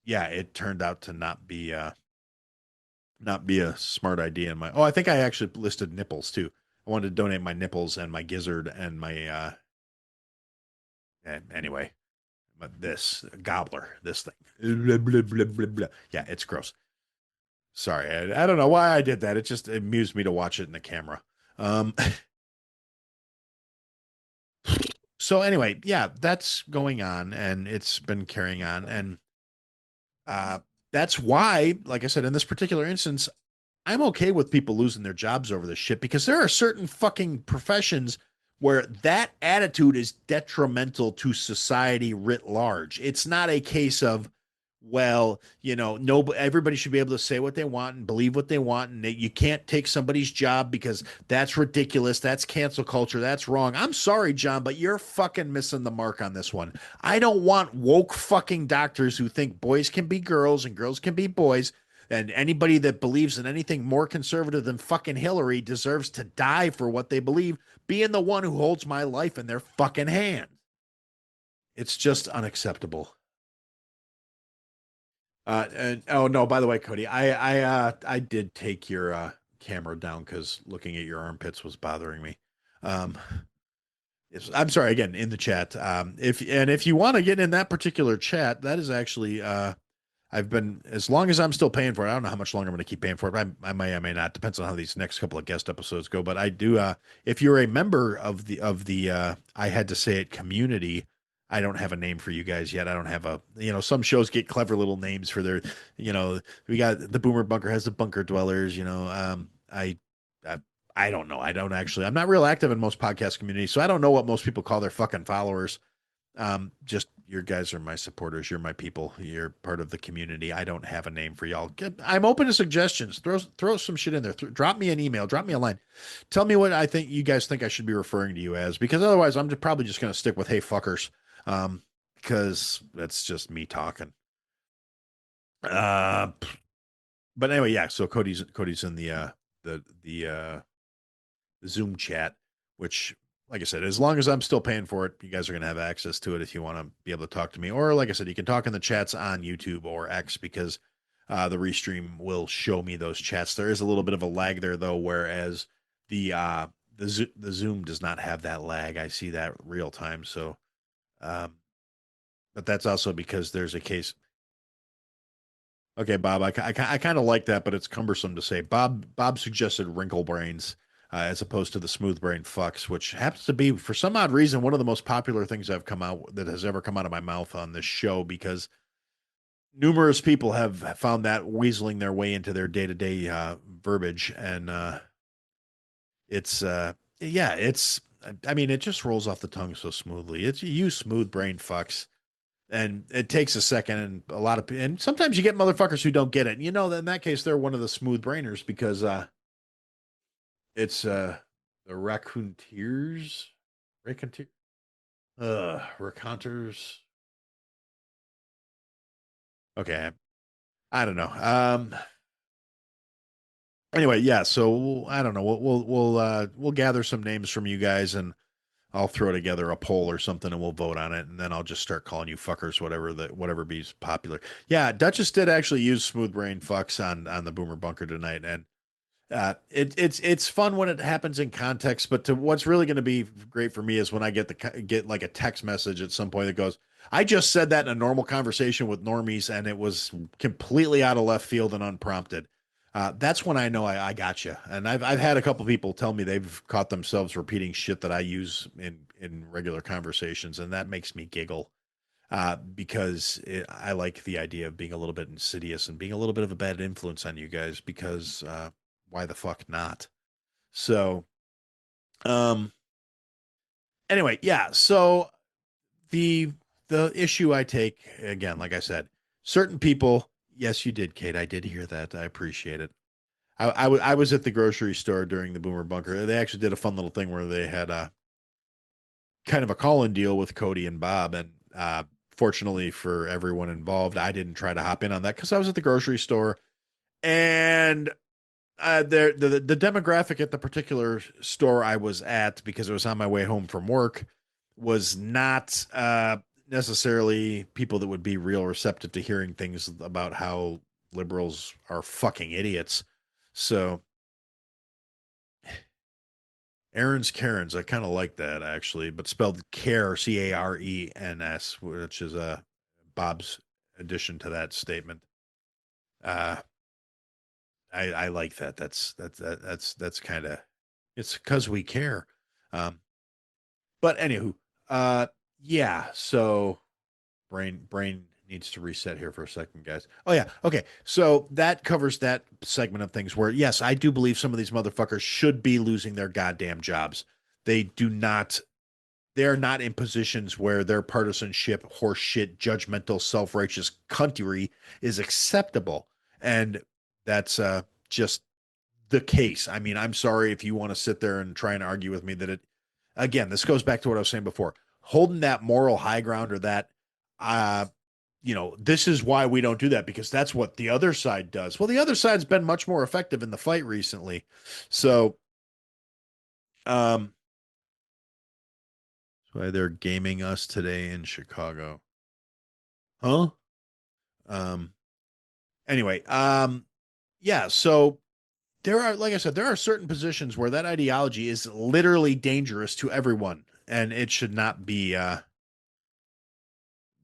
yeah, it turned out to not be not be a smart idea in my. Oh, I think I actually listed nipples too. I wanted to donate my nipples and my gizzard and my. Anyway, but this gobbler, this thing. Blah, blah, blah, blah, blah. Yeah, it's gross. Sorry, I don't know why I did that. It just amused me to watch it in the camera. Um, so anyway, yeah, that's going on and it's been carrying on. And uh, that's why, like I said, in this particular instance, I'm okay with people losing their jobs over this shit because there are certain fucking professions where that attitude is detrimental to society writ large. It's not a case of, well, no, everybody should be able to say what they want and believe what they want, and you can't take somebody's job because that's ridiculous. That's cancel culture. That's wrong. I'm sorry, John, but you're fucking missing the mark on this one. I don't want woke fucking doctors who think boys can be girls and girls can be boys, and anybody that believes in anything more conservative than fucking Hillary deserves to die for what they believe, being the one who holds my life in their fucking hands. It's just unacceptable. And oh no, by the way, Cody, I did take your camera down because looking at your armpits was bothering me. Um, I'm sorry again in the chat. If you want to get in that particular chat, that is actually I've been, as long as I'm still paying for it. I don't know how much longer I'm going to keep paying for it. I may, I may not. Depends on how these next couple of guest episodes go. But I do. If you're a member of the I had to say it community, I don't have a name for you guys yet. I don't have a. Some shows get clever little names for their. We got the Boomer Bunker has the Bunker Dwellers. I I don't know. I don't actually. I'm not real active in most podcast communities, so I don't know what most people call their fucking followers. Just your guys are my supporters. You're my people. You're part of the community. I don't have a name for y'all. I'm open to suggestions. Throw some shit in there. Drop me an email. Drop me a line. Tell me what I think you guys think I should be referring to you as, because otherwise I'm probably just going to stick with "Hey fuckers," because that's just me talking. Uh, but anyway, yeah. So Cody's in the Zoom chat, which, like I said, as long as I'm still paying for it, you guys are going to have access to it if you want to be able to talk to me. Or, like I said, you can talk in the chats on YouTube or X, because the restream will show me those chats. There is a little bit of a lag there, though, whereas the Zoom does not have that lag. I see that real time. So, um, but that's also because there's a case. Okay, Bob, I kind of like that, but it's cumbersome to say. Bob suggested wrinkle brains as opposed to the smooth brain fucks, which happens to be, for some odd reason, one of the most popular things I've come out that has ever come out of my mouth on this show, because numerous people have found that weaseling their way into their day to day verbiage, and it's yeah, it's. I mean, it just rolls off the tongue so smoothly. It's you smooth brain fucks, and it takes a second, and a lot of, and sometimes you get motherfuckers who don't get it. In that case, they're one of the smooth brainers, because it's the raconteers, raconteurs. Okay, I don't know. Anyway, yeah. So I don't know. We'll gather some names from you guys, and I'll throw together a poll or something, and we'll vote on it, and then I'll just start calling you fuckers, whatever be popular. Yeah, Duchess did actually use smooth brain fucks on the Boomer Bunker tonight, and it's fun when it happens in context. But what's really going to be great for me is when I get like a text message at some point that goes, "I just said that in a normal conversation with normies, and it was completely out of left field and unprompted." That's when I know I got you. And I've had a couple people tell me they've caught themselves repeating shit that I use in regular conversations, and that makes me giggle. Because I like the idea of being a little bit insidious and being a little bit of a bad influence on you guys, because why the fuck not? So, um, anyway, yeah. So the the issue I take, again, like I said, certain people. Yes, you did, Kate. I did hear that. I appreciate it. I was at the grocery store during the Boomer Bunker. They actually did a fun little thing where they had a kind of a call-in deal with Cody and Bob, and fortunately for everyone involved, I didn't try to hop in on that because I was at the grocery store, and the demographic at the particular store I was at, because it was on my way home from work, was not necessarily people that would be real receptive to hearing things about how liberals are fucking idiots. So Aaron's Karens, I kind of like that actually, but spelled care, Carens, which is Bob's addition to that statement. Uh, I like that. That's kind of it's because we care. Um, but anywho, uh, yeah. So brain needs to reset here for a second, guys. Oh yeah, okay. So that covers that segment of things where yes, I do believe some of these motherfuckers should be losing their goddamn jobs. They do not. They are not in positions where their partisanship, horseshit, judgmental, self-righteous country is acceptable, and that's just the case. I mean, I'm sorry if you want to sit there and try and argue with me that it. Again, this goes back to what I was saying before. Holding that moral high ground or that uh this is why we don't do that because that's what the other side does. Well, the other side's been much more effective in the fight recently. So, um, that's why they're gaming us today in Chicago. Huh? Um, anyway, yeah, so there are, like I said, there are certain positions where that ideology is literally dangerous to everyone, and it should not be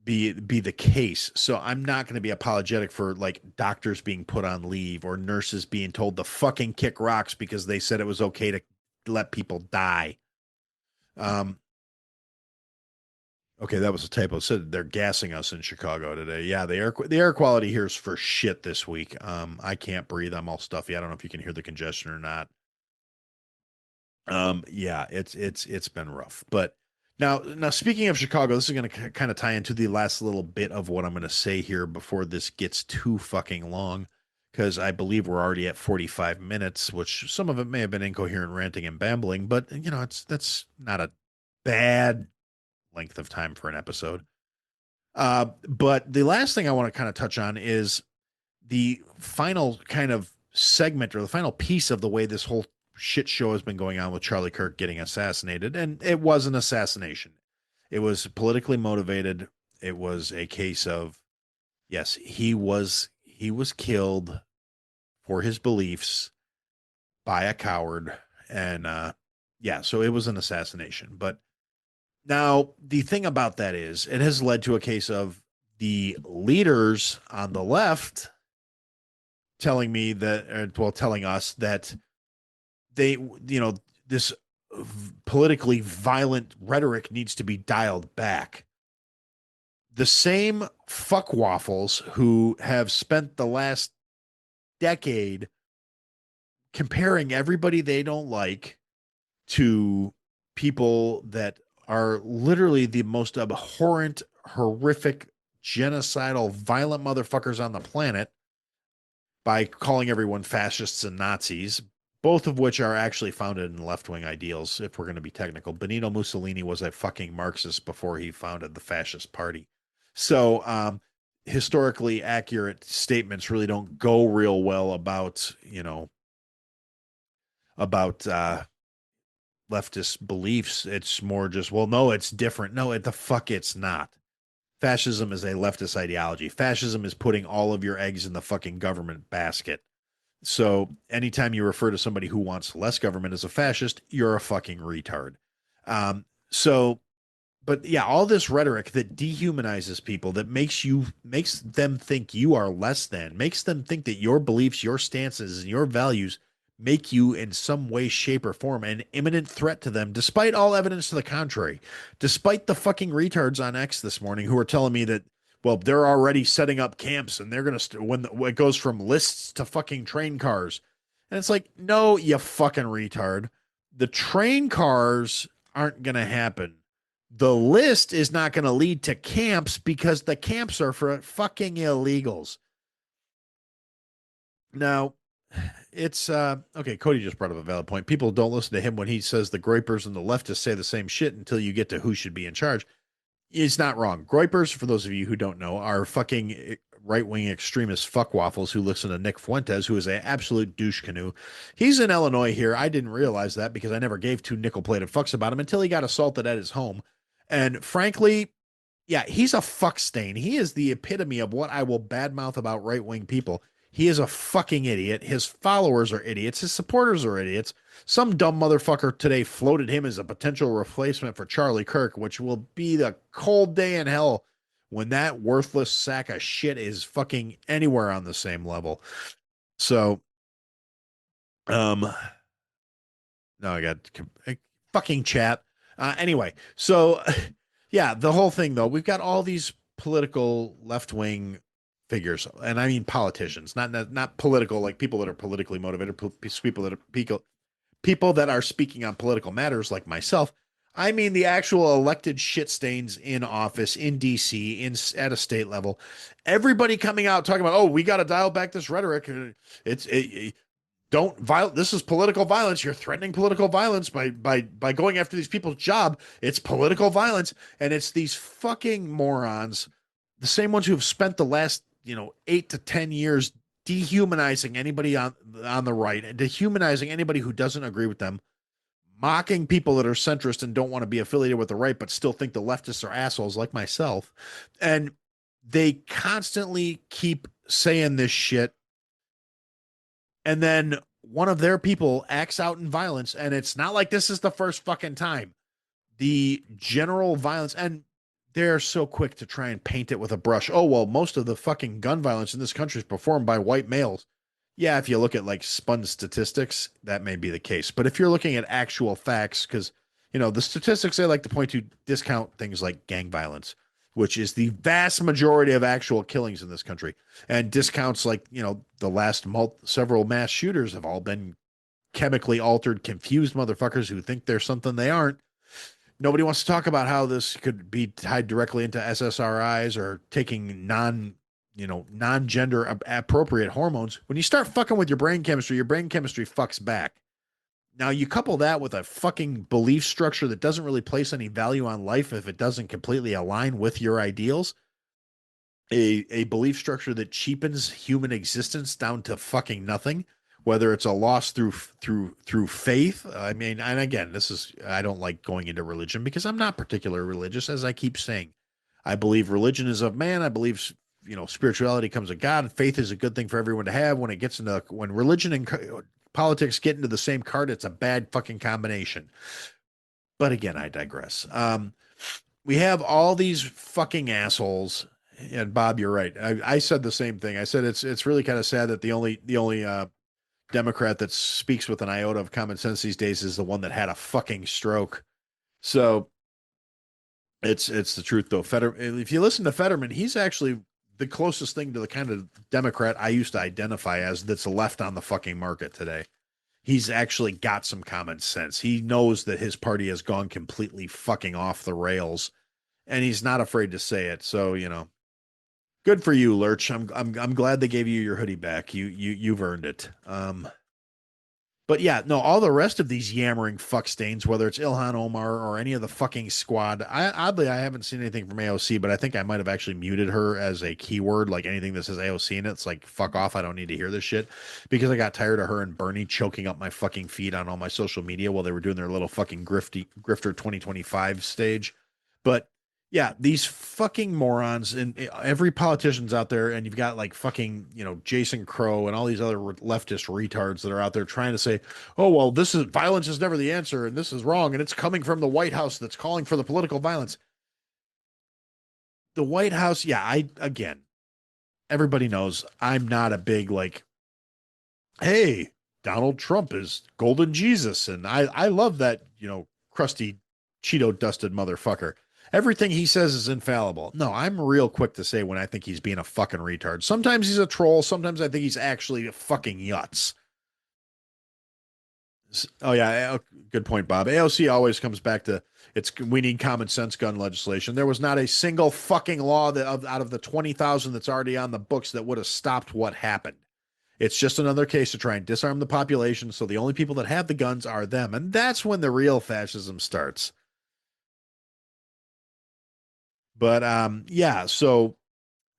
the case. So I'm not going to be apologetic for like doctors being put on leave or nurses being told to fucking kick rocks because they said it was okay to let people die. Um okay, that was a typo. It said they're gassing us in Chicago today. Yeah, the air quality here is for shit this week. I can't breathe. I'm all stuffy. I don't know if you can hear the congestion or not. Yeah, it's been rough. But now speaking of Chicago, this is going to kind of tie into the last little bit of what I'm going to say here before this gets too fucking long, because I believe we're already at 45 minutes, which some of it may have been incoherent ranting and bambling, but that's not a bad length of time for an episode. But the last thing I want to kind of touch on is the final kind of segment or the final piece of the way this whole shit show has been going on with Charlie Kirk getting assassinated. And it was an assassination. It was politically motivated. It was a case of, yes, he was killed for his beliefs by a coward. And yeah, so it was an assassination. But now the thing about that is it has led to a case of the leaders on the left telling me that, well, telling us that they, this politically violent rhetoric needs to be dialed back. The same fuckwaffles who have spent the last decade comparing everybody they don't like to people that are literally the most abhorrent, horrific, genocidal, violent motherfuckers on the planet by calling everyone fascists and Nazis, both of which are actually founded in left-wing ideals, if we're going to be technical. Benito Mussolini was a fucking Marxist before he founded the fascist party. So, historically accurate statements really don't go real well about leftist beliefs. It's more just, well, no, it's different. No, the fuck it's not. Fascism is a leftist ideology. Fascism is putting all of your eggs in the fucking government basket. So anytime you refer to somebody who wants less government as a fascist, you're a fucking retard. So, but yeah, all this rhetoric that dehumanizes people, that makes them think you are less than, makes them think that your beliefs, your stances, and your values make you in some way, shape, or form an imminent threat to them, despite all evidence to the contrary. Despite the fucking retards on X this morning who are telling me that, well, they're already setting up camps and they're gonna when it goes from lists to fucking train cars, and it's like, no, you fucking retard. The train cars aren't gonna happen. The list is not going to lead to camps because the camps are for fucking illegals. Now, it's okay. Cody just brought up a valid point. People don't listen to him when he says the Groypers and the leftists say the same shit until you get to who should be in charge. It's not wrong. Groypers, for those of you who don't know, are fucking right-wing extremist fuckwaffles who listen to Nick Fuentes, who is an absolute douche canoe. He's in Illinois here. I didn't realize that because I never gave two nickel-plated fucks about him until he got assaulted at his home. And frankly, yeah, he's a fuck stain. He is the epitome of what I will badmouth about right-wing people. He is a fucking idiot. His followers are idiots. His supporters are idiots. Some dumb motherfucker today floated him as a potential replacement for Charlie Kirk, which will be the cold day in hell when that worthless sack of shit is fucking anywhere on the same level. So, um, no, I got fucking chat. Anyway, so yeah, the whole thing though, we've got all these political left wing figures, and I mean politicians, not political like people that are politically motivated, people that are people that are speaking on political matters like myself. I mean the actual elected shit stains in office in DC, in at a state level. Everybody coming out talking about, oh, we got to dial back this rhetoric. Don't violate. This is political violence. You're threatening political violence by going after these people's job. It's political violence, and it's these fucking morons, the same ones who have spent the last 8 to 10 years dehumanizing anybody on the right and dehumanizing anybody who doesn't agree with them, mocking people that are centrist and don't want to be affiliated with the right, but still think the leftists are assholes like myself, and they constantly keep saying this shit, and then one of their people acts out in violence, and it's not like this is the first fucking time. The general violence, and they're so quick to try and paint it with a brush. Oh, well, most of the fucking gun violence in this country is performed by white males. Yeah, if you look at like spun statistics, that may be the case. But if you're looking at actual facts, because the statistics they like to point to discount things like gang violence, which is the vast majority of actual killings in this country, and discounts like the last several mass shooters have all been chemically altered, confused motherfuckers who think they're something they aren't. Nobody wants to talk about how this could be tied directly into SSRIs or taking non-gender appropriate hormones. When you start fucking with your brain chemistry fucks back. Now you couple that with a fucking belief structure that doesn't really place any value on life if it doesn't completely align with your ideals. A belief structure that cheapens human existence down to fucking nothing, whether it's a loss through faith. I mean, and again, I don't like going into religion because I'm not particularly religious, as I keep saying. I believe religion is of man. I believe spirituality comes of God. Faith is a good thing for everyone to have. When religion and politics get into the same cart, it's a bad fucking combination. But again, I digress. We have all these fucking assholes. And Bob, you're right. I said the same thing. I said it's really kind of sad that the only Democrat that speaks with an iota of common sense these days is the one that had a fucking stroke. So it's the truth though. If you listen to Fetterman, he's actually the closest thing to the kind of Democrat I used to identify as that's left on the fucking market today. He's actually got some common sense. He knows that his party has gone completely fucking off the rails, and he's not afraid to say it. So, good for you, Lurch. I'm glad they gave you your hoodie back. You've earned it. But yeah, no, all the rest of these yammering fuck stains, whether it's Ilhan Omar or any of the fucking squad, oddly I haven't seen anything from AOC, but I think I might have actually muted her as a keyword, like anything that says AOC in it. It's like, fuck off, I don't need to hear this shit, because I got tired of her and Bernie choking up my fucking feed on all my social media while they were doing their little fucking grifter 2025 stage. But yeah, these fucking morons, and every politician's out there, and you've got like fucking, Jason Crow and all these other leftist retards that are out there trying to say, oh, well, violence is never the answer, and this is wrong, and it's coming from the White House that's calling for the political violence. The White House, yeah, again, everybody knows I'm not a big hey, Donald Trump is golden Jesus, and I love that, crusty Cheeto dusted motherfucker. Everything he says is infallible. No, I'm real quick to say when I think he's being a fucking retard. Sometimes he's a troll. Sometimes I think he's actually a fucking yutz. Oh yeah, good point, Bob. AOC always comes back to we need common sense gun legislation. There was not a single fucking law out of the 20,000 that's already on the books that would have stopped what happened. It's just another case to try and disarm the population, so the only people that have the guns are them, and that's when the real fascism starts. But yeah, so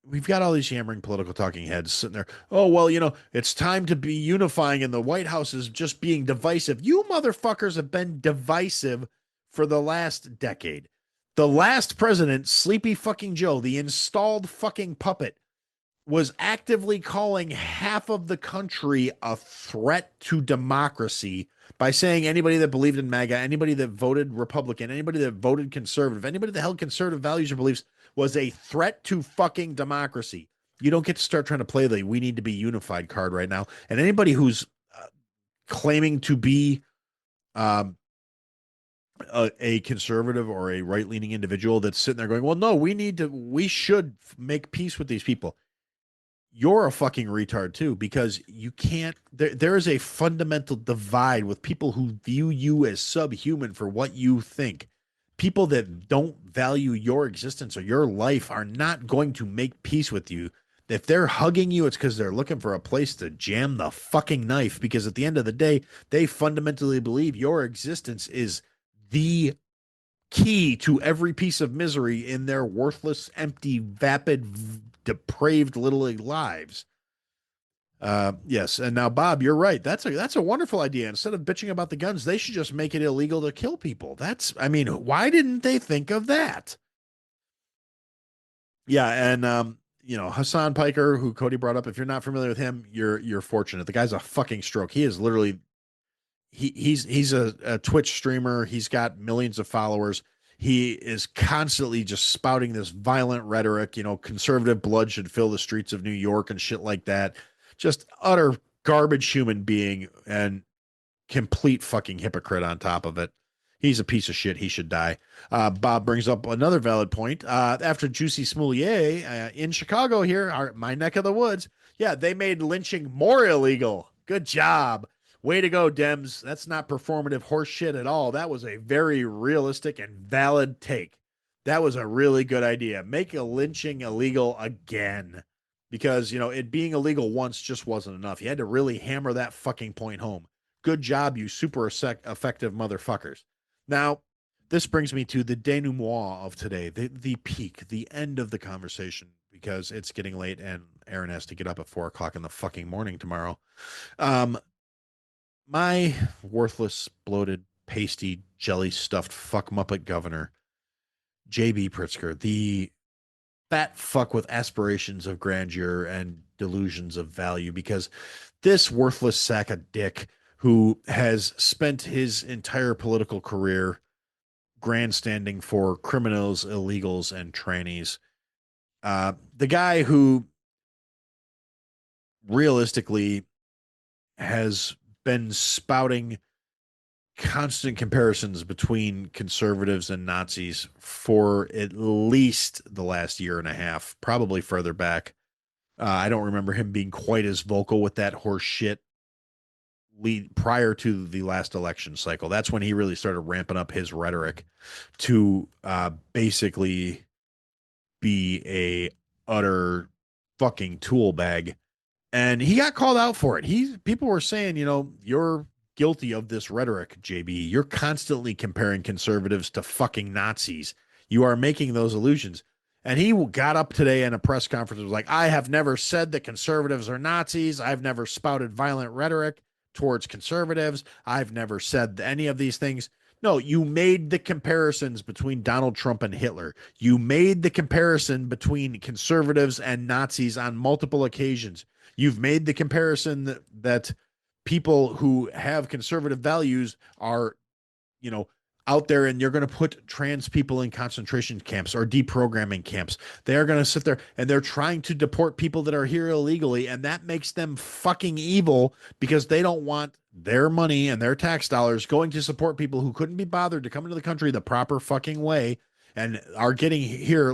we've got all these yammering political talking heads sitting there. Oh, well, it's time to be unifying, and the White House is just being divisive. You motherfuckers have been divisive for the last decade. The last president, Sleepy fucking Joe, the installed fucking puppet, was actively calling half of the country a threat to democracy by saying anybody that believed in MAGA, anybody that voted Republican, anybody that voted conservative, anybody that held conservative values or beliefs was a threat to fucking democracy. You don't get to start trying to play the we need to be unified card right now. And anybody who's claiming to be um, a conservative or a right leaning individual that's sitting there going, well, no, we should make peace with these people. You're a fucking retard too, because you can't, there is a fundamental divide with people who view you as subhuman for what you think. People that don't value your existence or your life are not going to make peace with you. If they're hugging you, it's because they're looking for a place to jam the fucking knife, because at the end of the day, they fundamentally believe your existence is the key to every piece of misery in their worthless, empty, vapid, depraved little lives. Yes, and now Bob, you're right. That's a wonderful idea. Instead of bitching about the guns, they should just make it illegal to kill people. I mean, why didn't they think of that? Yeah, and Hassan Piker, who Cody brought up. If you're not familiar with him, you're fortunate. The guy's a fucking stroke. He is literally he's a Twitch streamer. He's got millions of followers. He is constantly just spouting this violent rhetoric. Conservative blood should fill the streets of New York and shit like that. Just utter garbage human being and complete fucking hypocrite on top of it. He's a piece of shit. He should die. Bob brings up another valid point. After Juicy Smoulier in Chicago here, my neck of the woods, yeah, they made lynching more illegal. Good job. Way to go, Dems. That's not performative horse shit at all. That was a very realistic and valid take. That was a really good idea. Make a lynching illegal again. Because, it being illegal once just wasn't enough. You had to really hammer that fucking point home. Good job, you super effective motherfuckers. Now, this brings me to the denouement of today, the peak, the end of the conversation, because it's getting late and Aaron has to get up at 4:00 in the fucking morning tomorrow. My worthless, bloated, pasty, jelly stuffed fuck muppet governor, J.B. Pritzker, the fat fuck with aspirations of grandeur and delusions of value, because this worthless sack of dick who has spent his entire political career grandstanding for criminals, illegals, and trannies. The guy who realistically has been spouting constant comparisons between conservatives and Nazis for at least the last year and a half, probably further back. I don't remember him being quite as vocal with that horse shit prior to the last election cycle. That's when he really started ramping up his rhetoric to basically be a utter fucking tool bag. And he got called out for it. People were saying, you're guilty of this rhetoric, JB. You're constantly comparing conservatives to fucking Nazis. You are making those illusions. And he got up today in a press conference and was like, I have never said that conservatives are Nazis. I've never spouted violent rhetoric towards conservatives. I've never said any of these things. No, you made the comparisons between Donald Trump and Hitler. You made the comparison between conservatives and Nazis on multiple occasions. You've made the comparison that people who have conservative values are, out there, and you're going to put trans people in concentration camps or deprogramming camps. They are going to sit there and they're trying to deport people that are here illegally. And that makes them fucking evil, because they don't want their money and their tax dollars going to support people who couldn't be bothered to come into the country the proper fucking way and are getting here,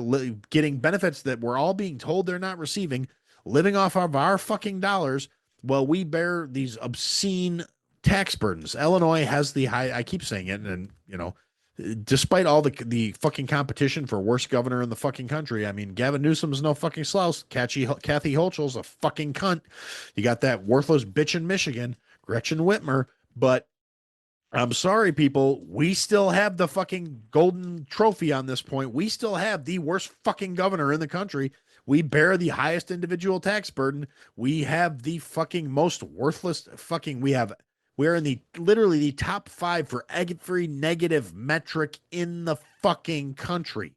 getting benefits that we're all being told they're not receiving, living off of our fucking dollars. Well, we bear these obscene tax burdens. Illinois has the high, I keep saying it, and despite all the fucking competition for worst governor in the fucking country, I mean, Gavin Newsom's no fucking slouch. Kathy Hochul's a fucking cunt. You got that worthless bitch in Michigan, Gretchen Whitmer, but I'm sorry, people, we still have the fucking golden trophy on this point. We still have the worst fucking governor in the country. We bear the highest individual tax burden. We have the fucking most worthless fucking, we're in literally the top 5 for every negative metric in the fucking country.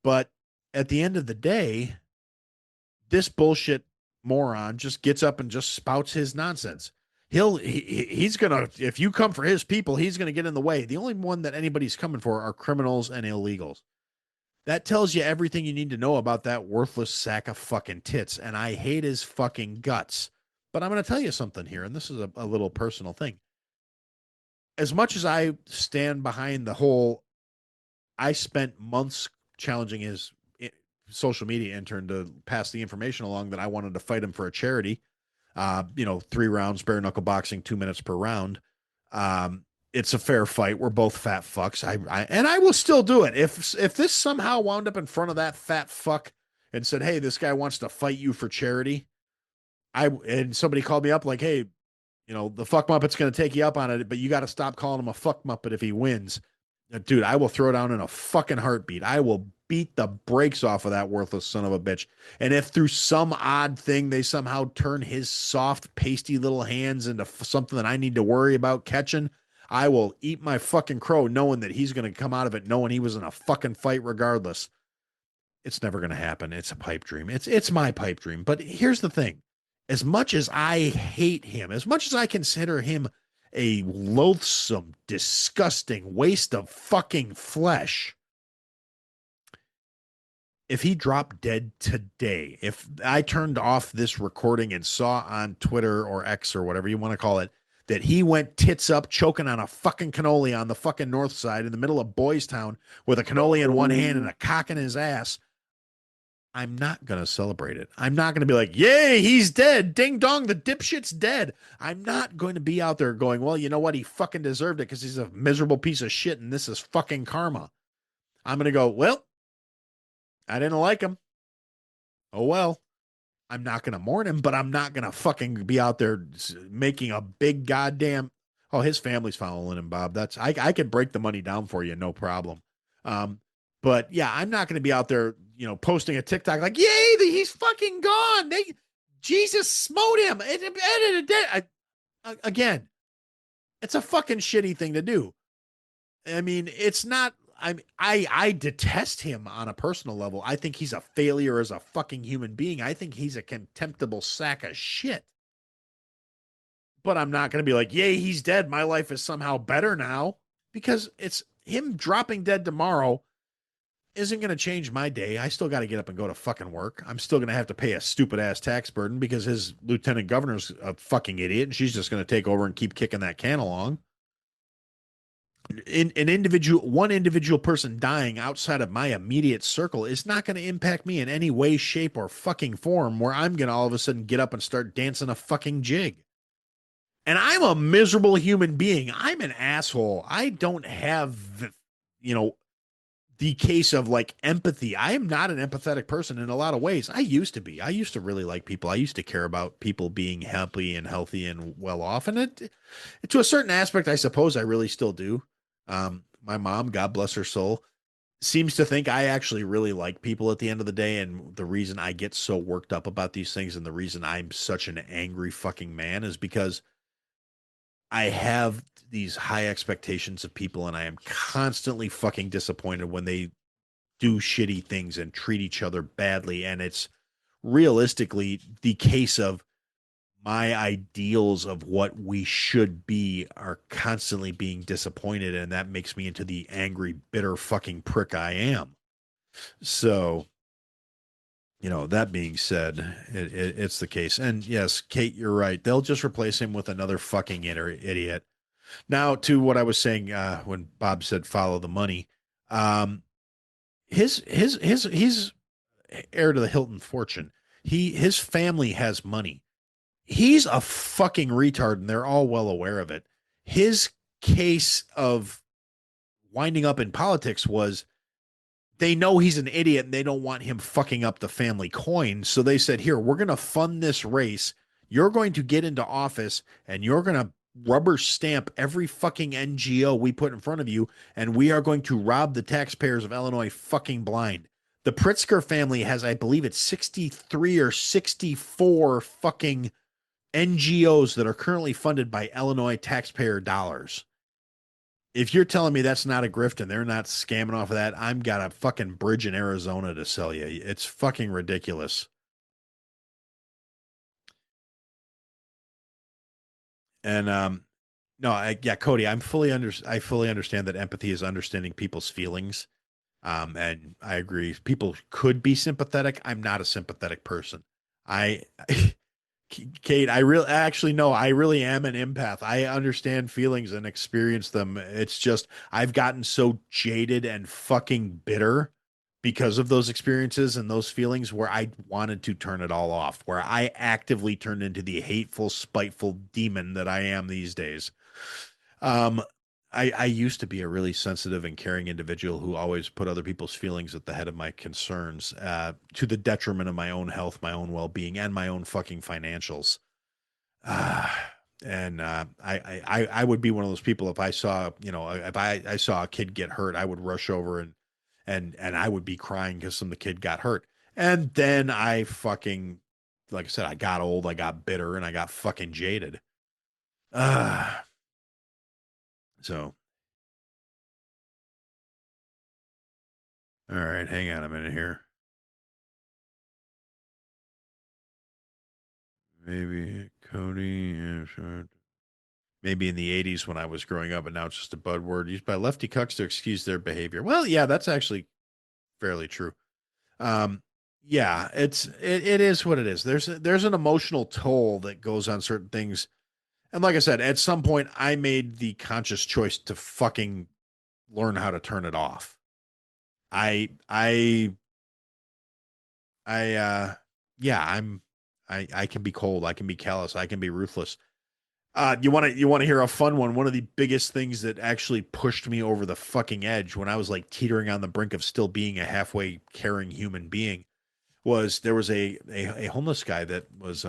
But at the end of the day, This bullshit moron just gets up and just spouts his nonsense. He's gonna, if you come for his people, he's gonna get in the way. The only one that anybody's coming for are criminals and illegals. That tells you everything you need to know about that worthless sack of fucking tits. And I hate his fucking guts. But I'm going to tell you something here, and this is a little personal thing. As much as I stand behind the whole, I spent months challenging his social media intern to pass the information along that I wanted to fight him for a charity. 3 rounds, bare knuckle boxing, 2 minutes per round. It's a fair fight. We're both fat fucks. I will still do it. If this somehow wound up in front of that fat fuck and said, "Hey, this guy wants to fight you for charity," and somebody called me up like, "Hey, the fuck muppet's going to take you up on it, but you got to stop calling him a fuck muppet if he wins." Dude, I will throw down in a fucking heartbeat. I will beat the brakes off of that worthless son of a bitch. And if through some odd thing they somehow turn his soft, pasty little hands into something that I need to worry about catching, I will eat my fucking crow knowing that he's going to come out of it knowing he was in a fucking fight regardless. It's never going to happen. It's a pipe dream. It's my pipe dream. But here's the thing. As much as I hate him, as much as I consider him a loathsome, disgusting waste of fucking flesh, if he dropped dead today, if I turned off this recording and saw on Twitter or X or whatever you want to call it, that he went tits up choking on a fucking cannoli on the fucking north side in the middle of Boys Town with a cannoli in one hand and a cock in his ass, I'm not going to celebrate it. I'm not going to be like, yay, he's dead. Ding dong, the dipshit's dead. I'm not going to be out there going, well, you know what? He fucking deserved it because he's a miserable piece of shit and this is fucking karma. I'm going to go, well, I didn't like him. Oh, well. I'm not going to mourn him, but I'm not going to fucking be out there making a big goddamn. Oh, his family's following him, Bob. I could break the money down for you, no problem. But yeah, I'm not going to be out there, posting a TikTok like, yay, he's fucking gone. Jesus smote him. Again, it's a fucking shitty thing to do. I mean, it's not. I detest him on a personal level. I think he's a failure as a fucking human being. I think he's a contemptible sack of shit. But I'm not going to be like, yay, he's dead. My life is somehow better now. Because it's him dropping dead tomorrow isn't going to change my day. I still got to get up and go to fucking work. I'm still going to have to pay a stupid ass tax burden because his lieutenant governor's a fucking idiot and she's just going to take over and keep kicking that can along. One individual person dying outside of my immediate circle is not going to impact me in any way, shape, or fucking form where I'm going to all of a sudden get up and start dancing a fucking jig. And I'm a miserable human being. I'm an asshole. I don't have, the case of like empathy. I am not an empathetic person in a lot of ways. I used to be. I used to really like people. I used to care about people being happy and healthy and well off. And to a certain aspect, I suppose I really still do. My mom, God bless her soul, seems to think I actually really like people at the end of the day. And the reason I get so worked up about these things and the reason I'm such an angry fucking man is because I have these high expectations of people and I am constantly fucking disappointed when they do shitty things and treat each other badly. And it's realistically the case of my ideals of what we should be are constantly being disappointed. And that makes me into the angry, bitter fucking prick I am. So, that being said, it's the case. And yes, Kate, you're right. They'll just replace him with another fucking idiot. Now, to what I was saying when Bob said follow the money, he's heir to the Hilton fortune. His family has money. He's a fucking retard, and they're all well aware of it. His case of winding up in politics was they know he's an idiot and they don't want him fucking up the family coin. So they said, here, we're going to fund this race. You're going to get into office and you're going to rubber stamp every fucking NGO we put in front of you. And we are going to rob the taxpayers of Illinois fucking blind. The Pritzker family has, I believe it's 63 or 64 fucking NGOs that are currently funded by Illinois taxpayer dollars. If you're telling me that's not a grift and they're not scamming off of that, I've got a fucking bridge in Arizona to sell you. It's fucking ridiculous. And no, yeah, Cody, I fully understand that empathy is understanding people's feelings. And I agree. People could be sympathetic. I'm not a sympathetic person. I Kate, I really actually no, I really am an empath. I understand feelings and experience them. It's just I've gotten so jaded and fucking bitter because of those experiences and those feelings where I wanted to turn it all off, where I actively turned into the hateful, spiteful demon that I am these days. Um, I used to be a really sensitive and caring individual who always put other people's feelings at the head of my concerns, to the detriment of my own health, my own well-being, and my own fucking financials. Uh, and I would be one of those people if I saw, if I saw a kid get hurt, I would rush over and I would be crying because some the kid got hurt. And then I fucking, like I said, I got old, I got bitter, and I got fucking jaded. Uh, so, all right, hang on a minute here. Maybe Cody, yeah, sure. Maybe in the 80s when I was growing up, and now it's just a bud word used by lefty cucks to excuse their behavior. Well, yeah, that's actually fairly true. Um, yeah, it is what it is. There's an emotional toll that goes on certain things. And like I said, at some point I made the conscious choice to fucking learn how to turn it off. I I I yeah, I can be cold, I can be callous, I can be ruthless. You want to hear a fun one? One of the biggest things that actually pushed me over the fucking edge when I was like teetering on the brink of still being a halfway caring human being was there was a homeless guy that was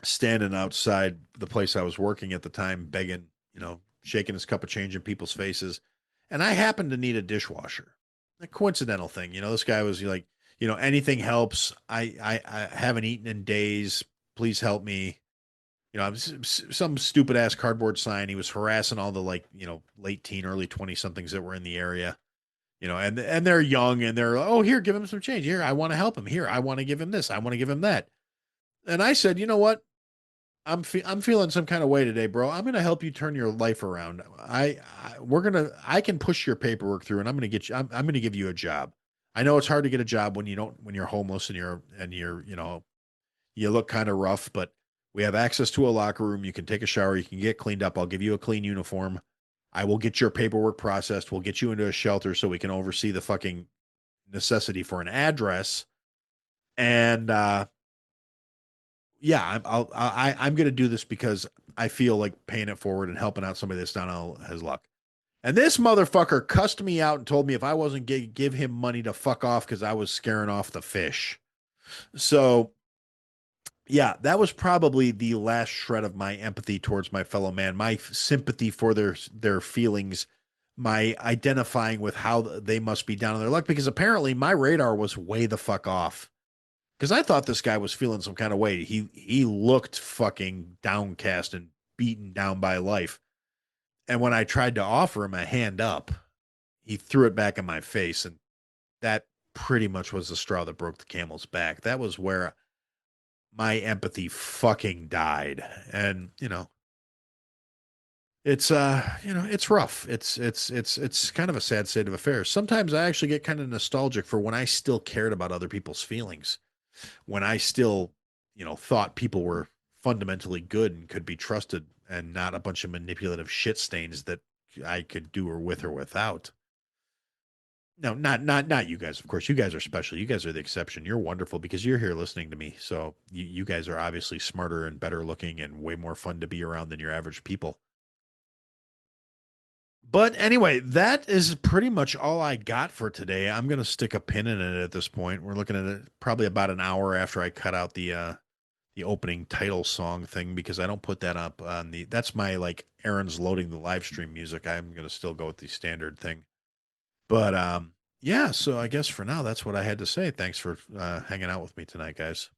standing outside the place I was working at the time, begging, shaking his cup of change in people's faces, and I happened to need a dishwasher. A coincidental thing, this guy was like, anything helps. I haven't eaten in days. Please help me. Some stupid ass cardboard sign. He was harassing all the like, late teen, early 20 somethings that were in the area, and they're young and they're, oh, here, give him some change. Here, I want to help him. Here, I want to give him this. I want to give him that. And I said, you know what? I'm feeling some kind of way today, bro. I'm gonna help you turn your life around. I can push your paperwork through, and I'm gonna get you. I'm gonna give you a job. I know it's hard to get a job when you're homeless and you're you look kind of rough, but we have access to a locker room. You can take a shower. You can get cleaned up. I'll give you a clean uniform. I will get your paperwork processed. We'll get you into a shelter so we can oversee the fucking necessity for an address. And yeah, I'm going to do this because I feel like paying it forward and helping out somebody that's down on his luck. And this motherfucker cussed me out and told me if I wasn't give him money to fuck off because I was scaring off the fish. So yeah, that was probably the last shred of my empathy towards my fellow man, my sympathy for their feelings, my identifying with how they must be down on their luck because apparently my radar was way the fuck off. Because I thought this guy was feeling some kind of way. He looked fucking downcast and beaten down by life. And when I tried to offer him a hand up, he threw it back in my face, and that pretty much was the straw that broke the camel's back. That was where my empathy fucking died. And, it's it's rough. It's kind of a sad state of affairs. Sometimes I actually get kind of nostalgic for when I still cared about other people's feelings, when I still, thought people were fundamentally good and could be trusted and not a bunch of manipulative shit stains that I could do or with or without. No, not you guys. Of course, you guys are special. You guys are the exception. You're wonderful because you're here listening to me. So you guys are obviously smarter and better looking and way more fun to be around than your average people. But anyway, that is pretty much all I got for today. I'm going to stick a pin in it at this point. We're looking at it probably about an hour after I cut out the opening title song thing because I don't put that up on that's my like Aaron's loading the live stream music. I'm going to still go with the standard thing. But yeah, so I guess for now that's what I had to say. Thanks for hanging out with me tonight, guys.